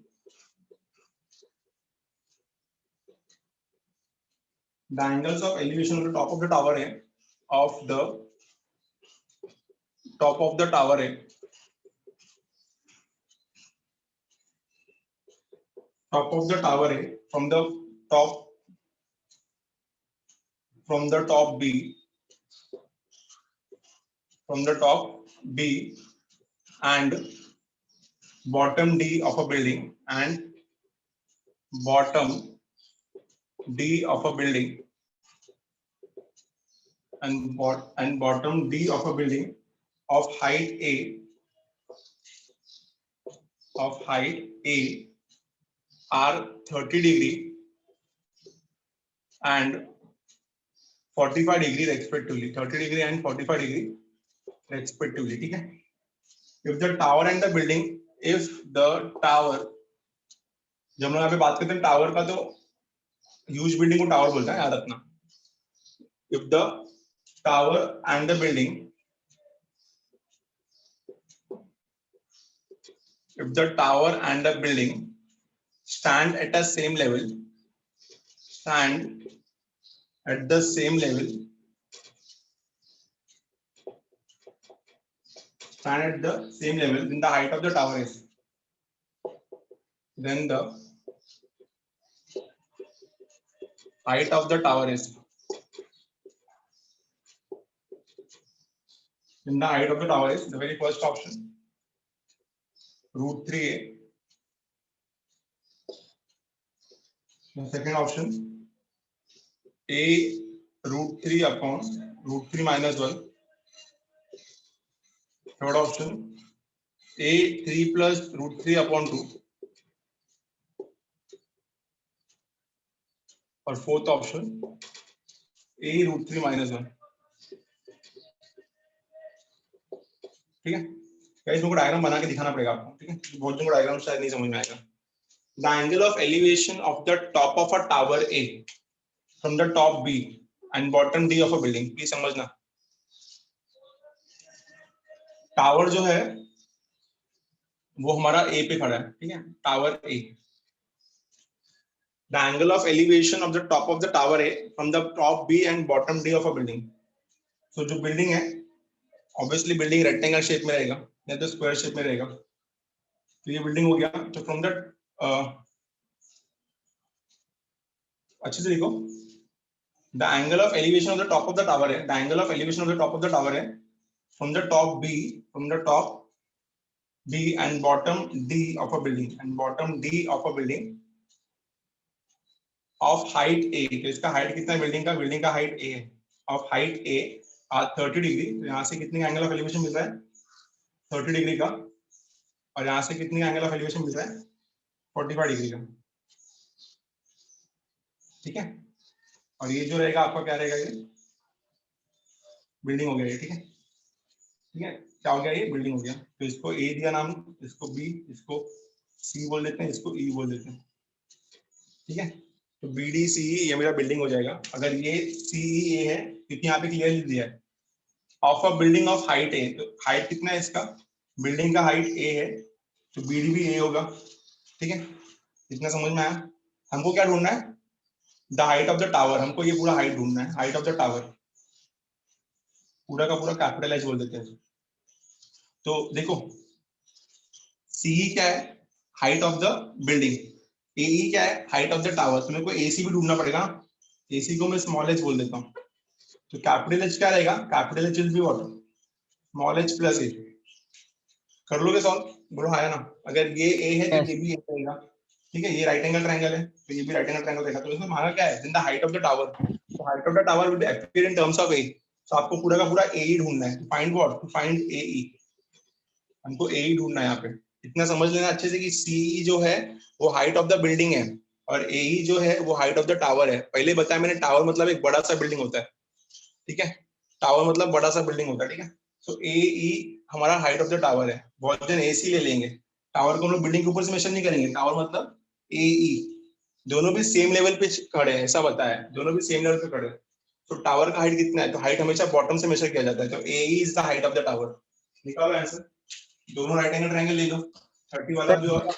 the angles of elevation on the top of the tower A of the top of the tower A, top of the tower A from the top B, from the top B and bottom D of a building and bottom D of a building and bottom D of a building of height A are 30 degree and 45 degree respectively, 30 degree and 45 degree respectively, ठीक है। If the tower and the building, if the tower, जब हम लोग यहाँ पे बात करते हैं टावर का तो ह्यूज बिल्डिंग को टावर बोलता है, याद रखना। If the tower and the building, if the tower and the building stand at the same level, stand at the same level, stand at the same level, then the height of the tower is, then the height of the tower is, then the height of the tower is, the very first option, root 3a. The second option, a root 3 upon root 3 minus 1. Third option, a 3 plus root 3 upon 2. और fourth option, a root 3 minus 1, ठीक है। Guys इसको diagram बना के दिखाना पड़ेगा आपको, ठीक है, बहुत जन को डायग्राम शायद नहीं समझ में आएगा। The angle of elevation of the top of a tower A from the top B and bottom D of a building, please समझना। टावर जो है वो हमारा A पे खड़ा है, ठीक है, tower A। The angle of elevation of the top of the tower A from the top B and bottom D of a building. So जो बिल्डिंग है, ऑब्वियसली बिल्डिंग रेक्टेंगल शेप में रहेगा या तो स्क्वायर शेप में रहेगा। तो ये बिल्डिंग हो गया, तो फ्रॉम द अच्छे से लिखो, the angle of elevation of the top of the tower है, the angle of elevation of the top of the tower है from the top B, from the top B and bottom D of a building of height A, तो इसका height कितना है building का height A है, of height A at 30 degree, तो यहाँ से कितने एंगल ऑफ एलिवेशन मिल रहा है 30 डिग्री का, और यहाँ से कितने एंगल ऑफ एलिवेशन मिल रहा है 45 डिग्री का, ठीक है। और ये जो रहेगा आपका क्या रहेगा, ये बिल्डिंग हो गया ये, ठीक है क्या हो गया, ये बिल्डिंग हो गया। तो इसको ए दिया नाम, इसको बी, इसको सी बोल देते हैं, इसको ई बोल देते हैं, ठीक है। तो बी डी सी ये मेरा बिल्डिंग हो जाएगा। अगर ये सी ए है, क्योंकि यहाँ पे क्लियरली दिया है of a building of height A, तो हाइट कितना है इसका, बिल्डिंग का हाइट ए है, तो बी डी भी ए होगा, ठीक है। इतना समझ में आया। हमको क्या ढूंढना है, the height of the tower, हमको ये पूरा हाइट ढूंढना है, हाइट ऑफ द टावर, पूरा का पूरा कैपिटल एच बोल देते हैं। तो देखो सी क्या है, हाइट ऑफ द बिल्डिंग, ए क्या है, हाइट ऑफ द टावर, तो मेरे को एसी भी ढूंढना पड़ेगा, एसी को मैं स्मॉल एच बोल देता हूँ। तो कैपिटल एच क्या रहेगा, capital H will be what, small h plus a. कर लोगे सॉल्व, बोलो हाँ या ना। अगर ये ए है तो ये भी ए रहेगा, ठीक है। ये राइट एंगल ट्रायंगल है, तो ये भी राइट एंगल ट्रायंगल रहेगा। तो इसमें मांगा क्या है, in the height of the tower, तो height of the tower will appear in terms of A, तो आपको पूरा का पूरा ए ही ढूंढना है। Find what, to find A E, हमको ए ही ढूंढना है यहाँ पे। इतना समझ लेना अच्छे से कि सी जो है वो हाइट ऑफ द बिल्डिंग है, और ए जो है वो हाइट ऑफ द टावर है। पहले बताया मैंने, टावर मतलब एक बड़ा सा बिल्डिंग होता है, ठीक है, टावर मतलब बड़ा सा बिल्डिंग होता है, ठीक है। सो ए ई हमारा हाइट ऑफ द टावर है। बहुत जन ए सी ले लेंगे, टावर को हम लोग बिल्डिंग के ऊपर से मेजर नहीं करेंगे, टावर मतलब ए ई, दोनों भी सेम लेवल पे खड़े हैं, ऐसा बताया, दोनों भी सेम लेवल पे खड़े हैं। तो टावर का हाइट कितना है, तो हाइट हमेशा बॉटम से मेजर किया जाता है, तो A E is the height of the tower. निकालो आंसर, दोनों राइट एंगल ट्रायंगल ले लो, 30 वाला भी और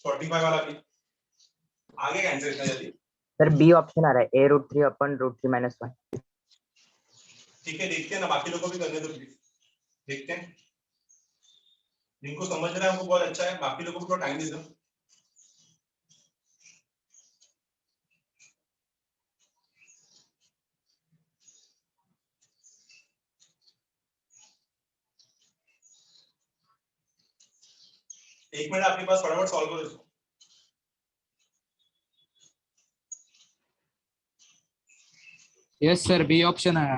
45 वाला भी। आगे का आंसर इतना जल्दी, सर बी ऑप्शन आ रहा है, a√3 अपन √3 - 1। ठीक है, देखते हैं ना, बाकी लोगों को भी करने दो प्लीज, देखते हैं जिनको समझ रहा है उनको बहुत अच्छा है, बाकी लोगों को थोड़ा टाइम दे दो। एक मिनट आपके पास, फटाफट सॉल्व करो इसको। यस सर, बी ऑप्शन आया।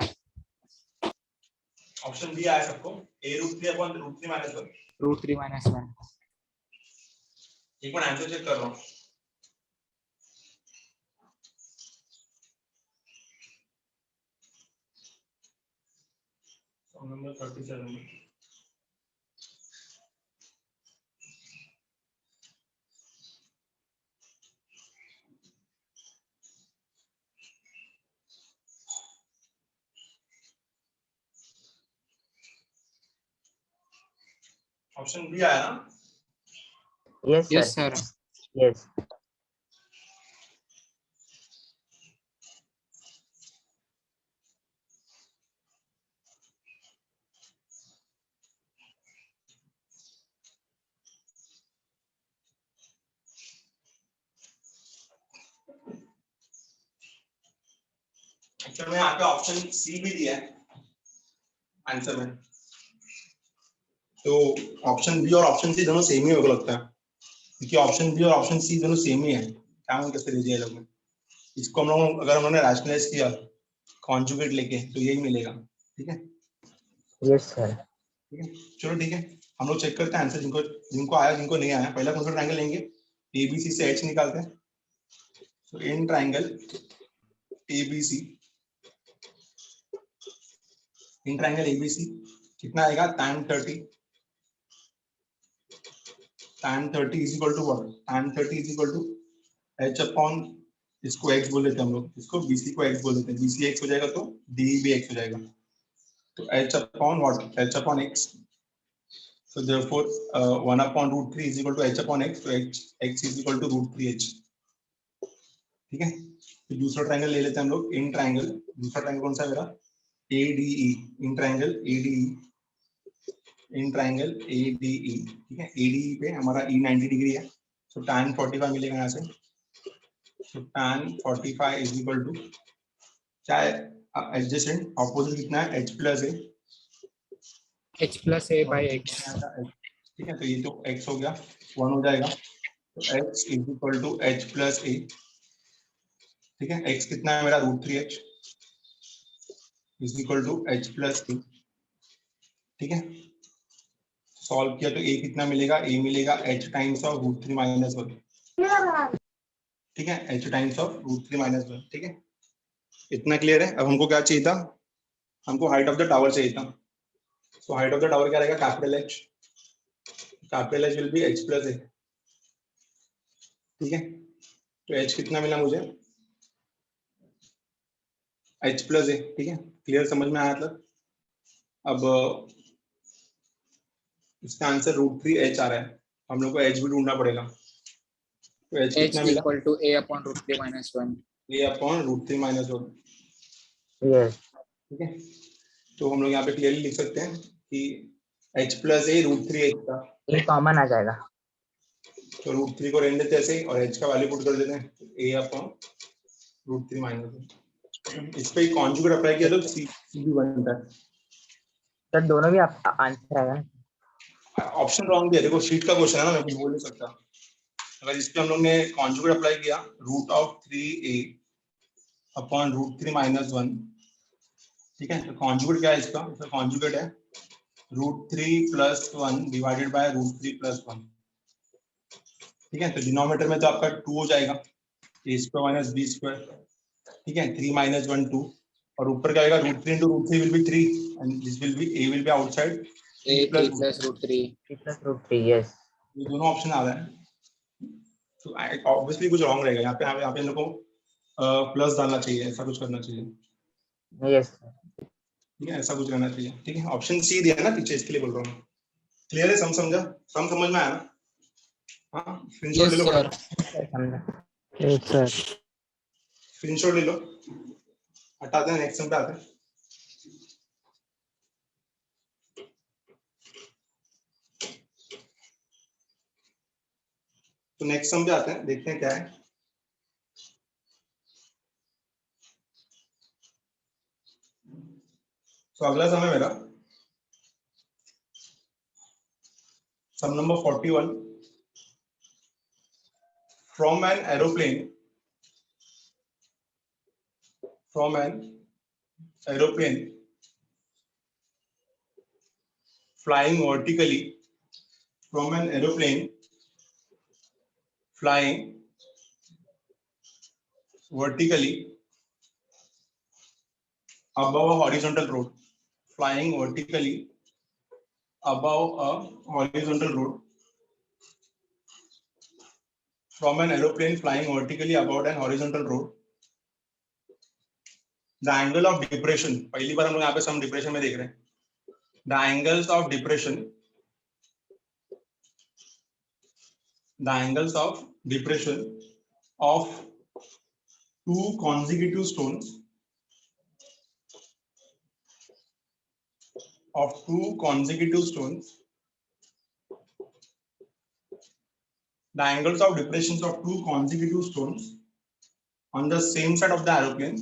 ऑप्शन बी आया सबको, a√3 अपॉन √3 - 1। √3 - 1। एक मिनट आंसर चेक कर रहा हूँ। नंबर 37 ऑप्शन बी आया ना। Yes yes sir, sir. Yes. Actually में यहाँ पे ऑप्शन सी भी दिया है आंसर में, तो ऑप्शन बी और ऑप्शन सी दोनों सेम ही होगा लगता है, क्योंकि ऑप्शन बी और ऑप्शन सी दोनों सेम ही है। क्या हम कैसे दे दिया लोग ने इसको, हम लोग अगर उन्होंने रैशनलाइज किया कॉन्जुगेट लेके तो यही मिलेगा, ठीक है। Yes sir. ठीक है, चलो ठीक है, हम लोग चेक करते हैं आंसर, जिनको जिनको आया जिनको नहीं आया। पहला कौन सा ट्रायंगल लेंगे, एबीसी से एच निकालते हैं। So in triangle ABC, in triangle ABC कितना आएगा, tan 30 is equal to what, tan 30 is equal to h upon, इसको x बोल देते हैं हम लोग, इसको bc को x बोल देते हैं, bc x हो जाएगा तो d भी x हो जाएगा, तो h upon what, h upon x। So therefore 1 upon √3 is equal to h upon x, तो x is equal to √3h, ठीक है। तो दूसरा ट्रायंगल ले लेते हैं हम लोग, इन ट्रायंगल, दूसरा ट्रायंगल कौन सा है मेरा, ADE, in triangle ADE, in triangle ADE, ठीक है। ADE पे हमारा E 90 डिग्री है, तो tan 45 मिलेगा यहाँ से, तो tan 45 इज इक्वल टू क्या है, एडजेसेंट ऑपोजिट कितना है, h plus a, h + a/x। ठीक है, तो ये तो x हो गया 1 हो जाएगा, तो x is equal to h plus a। ठीक है, x कितना है मेरा √3h is equal to h plus a। ठीक है, सॉल्व किया तो a कितना मिलेगा, a मिलेगा h टाइम्स ऑफ √3 माइनस 1। ठीक है, h टाइम्स ऑफ √3 माइनस 1। ठीक है, इतना क्लियर है। अब हमको क्या चाहिए था, हमको हाइट ऑफ द टावर चाहिए था। So height of the tower क्या रहेगा, capital H। Capital H will be h plus a। ठीक है, तो h कितना मिला मुझे, h प्लस a। ठीक है, क्लियर, समझ में आया मतलब। अब इसका आंसर √3h आ रहा है, हम लोग को h भी ढूंढना पड़ेगा। तो h h कितना मिला, equal to a upon √3 minus 1। a upon √3 minus 1। Yes ठीक है, तो हम लोग यहाँ पे क्लियरली लिख सकते हैं कि h प्लस a √3h था, ये कॉमन आ जाएगा। तो √3 को रहने देते ऐसे ही और h का वैल्यू पुट कर देते हैं, a अपॉन √3 माइनस 1। इस पे कॉन्जुगेट अप्लाई किया तो c भी बनता है। सर दोनों भी आप आंसर आएगा। ऑप्शन रॉन्ग भी है, देखो शीट का क्वेश्चन है ना, मैं कुछ बोल नहीं सकता। अगर इस पे हम लोग ने कॉन्जुगेट अप्लाई किया √3a अपॉन √3 माइनस 1। ठीक है, तो कॉन्जुगेट क्या है इसका, कॉन्जुगेट है √3 प्लस 1 डिवाइडेड बाय √3 प्लस 1। ठीक है, तो डिनोमिनेटर में तो आपका 2 हो जाएगा, a square minus b square. ठीक है, 3 माइनस 1 2, और ऊपर क्या आएगा, √3 into √3 will be 3 and this will be a will be outside a 3 3 plus plus √3। 3 plus √3 yes. ये दोनों ऑप्शन आ रहा है, तो ऑब्वियसली कुछ रॉन्ग रहेगा यहाँ पे। यहाँ पे इन लोगों को प्लस डालना चाहिए, ऐसा कुछ करना चाहिए। यस ठीक है, ऐसा कुछ करना चाहिए। ठीक है, ऑप्शन सी दिया है ना पीछे, इसके लिए बोल रहा हूँ। क्लियर है, समझा, समझ में आया ना। हाँ, स्क्रीनशॉट ले यस लो, सर। समझा। Yes sir. स्क्रीनशॉट ले लो, हटाते हैं, नेक्स्ट सम पे आते हैं। तो नेक्स्ट सम पे आते हैं, देखते हैं क्या है। तो अगला सम है मेरा sum number 41। From an aeroplane flying vertically from an aeroplane flying vertically above a horizontal road, flying vertically above a horizontal road, from an aeroplane flying vertically above an horizontal road, the angle of depression, पहली बार हम लोग यहाँ पे सम depression में देख रहे हैं, the angles of depression of two consecutive stones the angles of depressions of two consecutive stones on the same side of the aeroplane,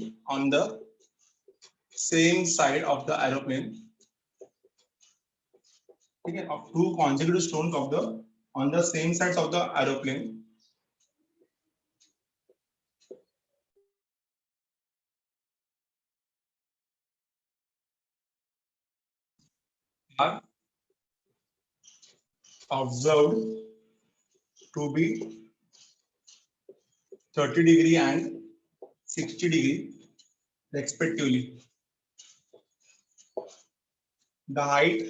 okay, of two consecutive stones on the same sides of the aeroplane are observed to be 30 degree and 60 degree respectively. The height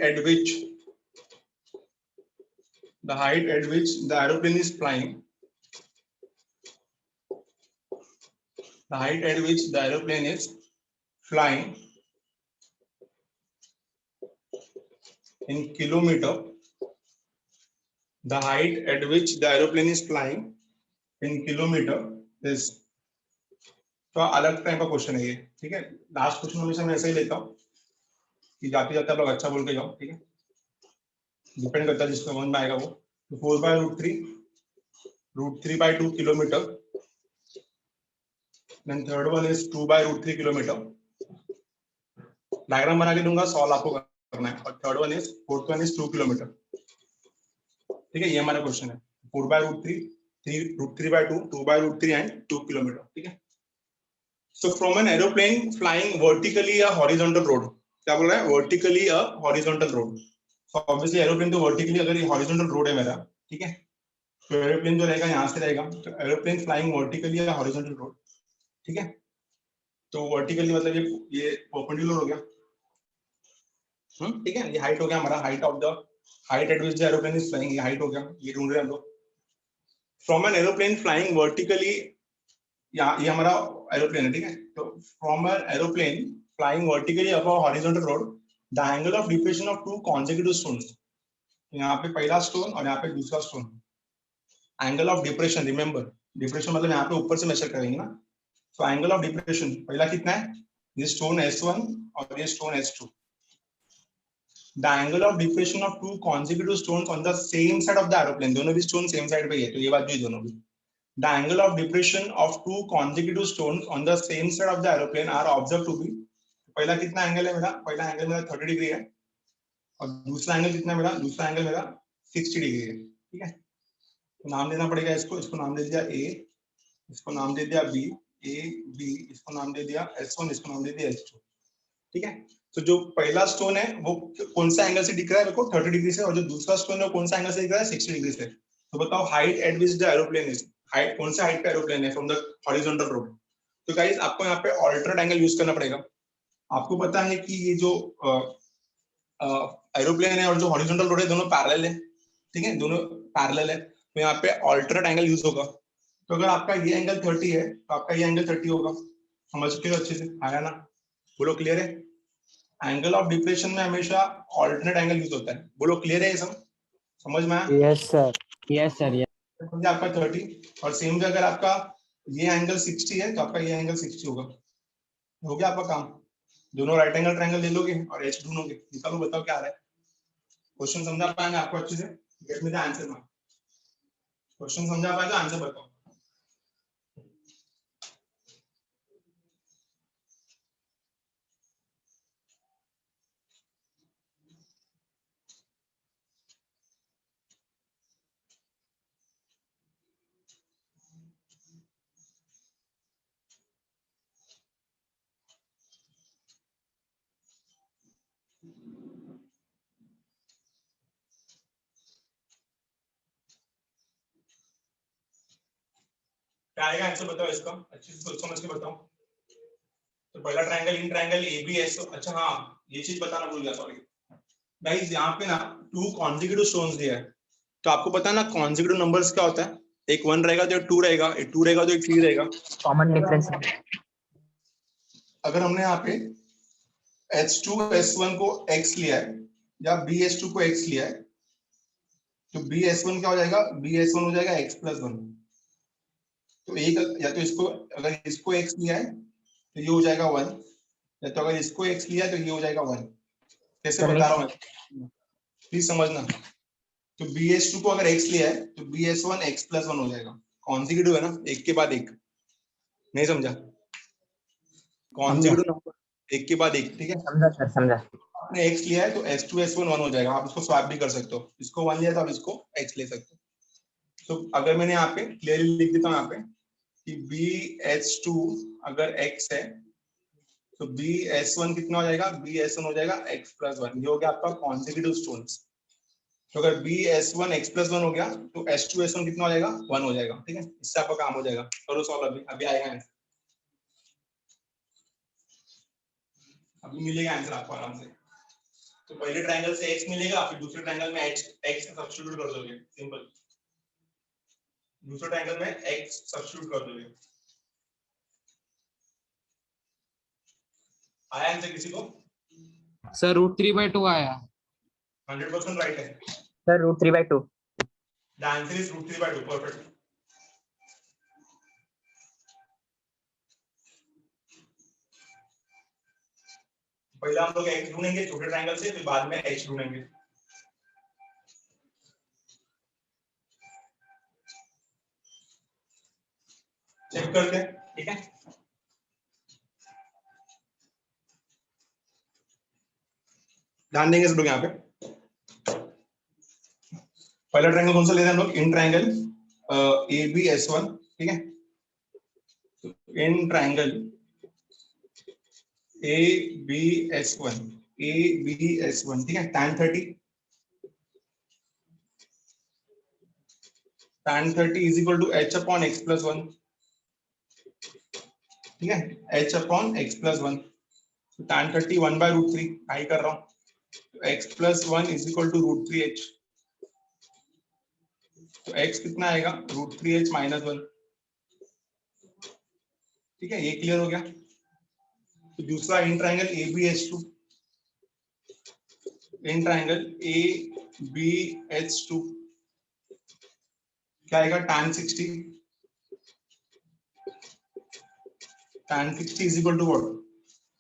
at which the aeroplane is flying, in kilometer, the height at which the aeroplane is flying in kilometer is, तो अलग type का question है ये। ठीक है, last question हमेशा मैं ऐसे ही लेता हूँ कि जाते जाते आप लोग अच्छा बोल के जाओ। ठीक है, डिपेंड करता है जिसको समझ में आएगा वो। तो 4/√3 kilometre, then third one is 2/√3 kilometer, diagram बना के दूंगा, सॉल्व आपको करना है। और फोर्थ वन इज 2 किलोमीटर। ठीक है, ये हमारा क्वेश्चन है। 4/√3, 3√3/2, 2/√3 एंड 2 किलोमीटर। ठीक है, so from an aeroplane flying vertically a horizontal road, क्या बोल रहा है, vertically a horizontal road. So obviously aeroplane तो वर्टिकली, अगर ये हॉरिजॉन्टल रोड है मेरा, ठीक है, तो एरोप्लेन जो रहेगा यहाँ से रहेगा, तो aeroplane flying vertically a horizontal road. ठीक है, तो वर्टिकली मतलब ये परपेंडिकुलर हो गया। ठीक है, ये हाइट हो गया हमारा, height at which the aeroplane is flying, ये हाइट हो गया, ये ढूंढ रहे हैं हम लोग। From an aeroplane flying vertically, ये हमारा एरोप्लेन है। ठीक है, तो from an aeroplane flying vertically above horizontal road, the angle of depression of two consecutive stones, यहाँ पे पहला स्टोन और यहाँ पे दूसरा stone, angle of depression, remember depression मतलब यहाँ पे ऊपर से मेजर करेंगे ना, तो एंगल ऑफ डिप्रेशन पहला कितना है, ये स्टोन S1 और ये stone S2, the angle of depression of two consecutive stones on the same side of the aeroplane, दोनों भी स्टोन सेम साइड पे ही है, तो ये बात भी दोनों भी, the angle of depression of two consecutive stones on the same side of the aeroplane are observed to be, पहला कितना एंगल है मेरा, पहला एंगल मेरा 30 डिग्री है, और दूसरा एंगल कितना मेरा, दूसरा एंगल मेरा 60 डिग्री है। ठीक है, तो नाम देना पड़ेगा इसको, इसको नाम दे दिया A, इसको नाम दे दिया B, A B, इसको नाम दे दिया S1, इसको नाम दे दिया S2। ठीक है, तो जो पहला स्टोन है वो कौन सा एंगल से दिख रहा है मेरे को, 30 डिग्री से, और जो दूसरा स्टोन है वो कौन सा एंगल से दिख रहा है, 60 डिग्री से। तो बताओ height at which the aeroplane is, height कौन सा हाइट का एरोप्लेन है फ्रॉम द हॉरिजॉन्टल रोड। तो गाइस आपको यहाँ पे ऑल्टरनेट एंगल यूज करना पड़ेगा। आपको पता है कि ये जो एरोप्लेन है और जो हॉरिजॉन्टल रोड है दोनों पैरेलल है। ठीक है, दोनों पैरेलल है, तो यहाँ पे ऑल्टरनेट एंगल यूज होगा। तो अगर आपका ये एंगल 30 है तो आपका ये एंगल 30 होगा। समझ चुके हो अच्छे से, आया ना, बोलो क्लियर है। एंगल ऑफ डिप्रेशन में हमेशा ऑल्टरनेट एंगल यूज होता है, बोलो क्लियर है ये सब, समझ में आया। Yes sir, yes sir, yes. समझे आपका 30, और सेम अगर आपका ये एंगल 60 है तो आपका ये एंगल 60 होगा। हो गया आपका काम, दोनों राइट एंगल ट्रायंगल ले लोगे और एच ढूंढोगे, निकालो, बताओ क्या आ रहा है। क्वेश्चन समझा पाएंगे आपको अच्छे से, गेट मी द आंसर ना, क्वेश्चन समझा पाए तो आंसर बताओ। क्या आएगा आंसर बताओ इसका, अच्छे से सोच समझ के बताओ। तो पहला ट्रायंगल इन ट्रायंगल ABS, अच्छा हाँ ये चीज बताना भूल गया, सॉरी गाइस, यहाँ पे ना 2 कॉन्सेक्यूटिव स्टोन्स दिया है, तो आपको पता है ना कॉन्सेक्यूटिव नंबर्स क्या होता है, एक 1 रहेगा तो एक 2 रहेगा, एक 2 रहेगा तो एक 3 रहेगा। कॉमन डिफरेंस है। अगर हमने यहाँ पे H2S1 को x लिया है या BS2 को x लिया है, तो BS1 क्या हो जाएगा, BS1 हो जाएगा x+1। तो एक, या तो इसको, अगर इसको x लिया है तो ये हो जाएगा 1, या तो अगर इसको x लिया है तो ये हो जाएगा 1। कैसे बता रहा हूँ मैं, प्लीज समझना। तो BS2 को अगर x लिया है तो BS1 x+1 हो जाएगा, कॉन्सेक्यूटिव है ना, एक के बाद एक, नहीं समझा, कॉन्सेक्यूटिव नंबर एक के बाद एक। ठीक है, समझा सर, समझा। आपने x लिया है तो H2S1 1 हो जाएगा, आप इसको स्वैप भी कर सकते हो, इसको 1 लिया तो आप इसको x ले सकते हो। तो अगर मैंने यहाँ पे क्लियरली लिख देता हूँ यहाँ पे कि BH2 अगर x है तो BS1 कितना हो जाएगा, BS1 हो जाएगा x+1, ये हो गया आपका कॉन्सेक्यूटिव स्टोन्स। तो अगर BS1 x+1 हो गया तो H2S1 कितना हो जाएगा, 1 हो जाएगा। ठीक है, इससे आपका काम हो जाएगा, करो सॉल्व, अभी अभी आएगा आंसर, अभी मिलेगा आंसर आपको आराम से। तो पहले ट्रायंगल से x मिलेगा, फिर दूसरे ट्रायंगल में x सब्स्टिट्यूट कर दोगे, सिंपल, दूसरे ट्रायंगल में x सब्स्टिट्यूट कर दोगे। आया आंसर किसी को? सर √3/2 आया। 100% राइट है, sir √3/2। The answer is √3/2, perfect. पहले हम लोग x ढूंढेंगे छोटे ट्रायंगल से, फिर बाद में h ढूंढेंगे। चेक करते हैं, ठीक है। ध्यान देंगे सब लोग यहाँ पे। पहला ट्रायंगल कौन सा ले रहे हैं हम लोग? इन ट्रायंगल ABS1, ठीक है। इन ट्रायंगल ABS1, ठीक है। tan 30 is equal to h upon x plus 1, ठीक है। h upon x plus 1, तो tan 30 1/√3 आई कर रहा हूँ, तो x plus 1 is equal to √3h, तो x कितना आएगा? √3h minus 1, ठीक है। ये क्लियर हो गया। तो दूसरा in triangle ABS2, in triangle ABH2 क्या आएगा? tan 60 is equal to what?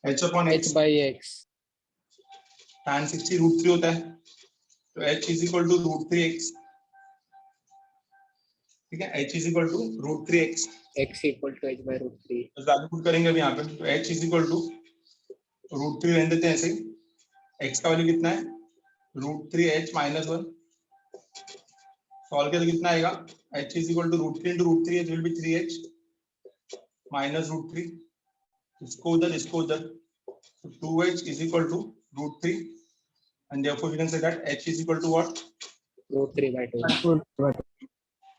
h upon x, h by x. tan 60 √3 होता है, तो h is equal to √3x, ठीक है। h is equal to √3x, x equal to h by root 3. तो value put करेंगे अभी यहाँ पे, तो h is equal to √3 रहने देते हैं ऐसे ही। x का वैल्यू कितना है? √3h minus 1, सॉल्व किया तो कितना आएगा? h is equal to √3 into √3h will be 3h minus √3, इसको उधर इसको उधर, so 2h is equal to √3 and therefore we can say that h is equal to what? Root 3 by 2.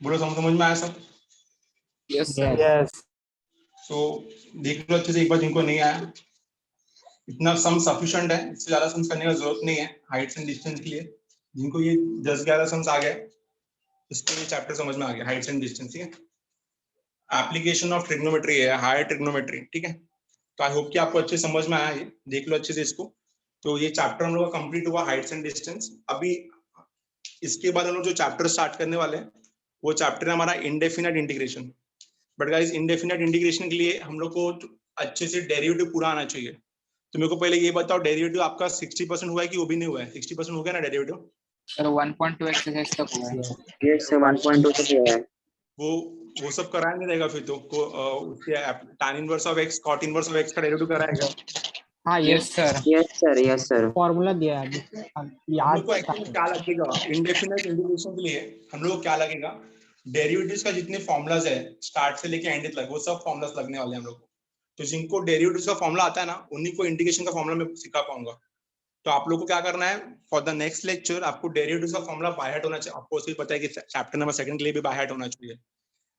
बोलो समझ में आया सब? Yes sir. Yes. सो देख लो अच्छे से एक बार, जिनको नहीं आया, इतना सम सफिशिएंट है, इससे ज्यादा सम्स करने का जरूरत नहीं है हाइट्स एंड डिस्टेंस के लिए। जिनको ये 10-11 सम्स आ गए, इसको ये चैप्टर समझ में आ गया, हाइट्स एंड डिस्टेंस, ठीक है। एप्लीकेशन ऑफ ट्रिग्नोमेट्री है, हायर ट्रिग्नोमेट्री, ठीक है। तो आई होप कि आपको अच्छे समझ में आया, ये देख लो अच्छे से इसको। तो ये चैप्टर हम लोग का कंप्लीट हुआ, हाइट्स एंड डिस्टेंस। अभी इसके बाद हम लोग जो चैप्टर स्टार्ट करने वाले हैं, वो चैप्टर है हमारा indefinite integration. But guys, indefinite integration के लिए हम लोग को अच्छे से डेरिवेटिव पूरा आना चाहिए। तो मेरे को पहले ये बताओ, डेरिवेटिव आपका 60% हुआ है कि वो भी नहीं हुआ है? 60% हो गया ना डेरिवेटिव? सर 1.2 एक्सरसाइज तक हुआ है। Yes, sir, 1.2 तक हुआ है। वो सब कराएंगे रहेगा फिर तो उसके tan inverse of x, cot inverse of x का डेरिवेटिव कराएगा। हाँ yes sir, Yes, sir. Formula दिया है हम याद लोग को एक्चुअली क्या लगेगा इंडेफिनिट इंटीग्रेशन के लिए? हम लोग को क्या लगेगा? डेरिवेटिव्स का जितने फॉर्मूलाज है स्टार्ट से लेके एंड तक, वो सब फॉर्मूलाज लगने वाले हैं हम लोग को। तो जिनको डेरिवेटिव्स का फॉर्मूला आता है ना, उन्हीं को इंटीग्रेशन का फॉर्मूला मैं सिखा पाऊंगा। तो आप लोग को क्या करना है, फॉर द नेक्स्ट लेक्चर आपको डेरिवेटिव्स का फॉर्मूला बाय हार्ट होना चाहिए। आपको उसे पता है कि चैप्टर नंबर 2 के लिए भी बाय हार्ट होना चाहिए।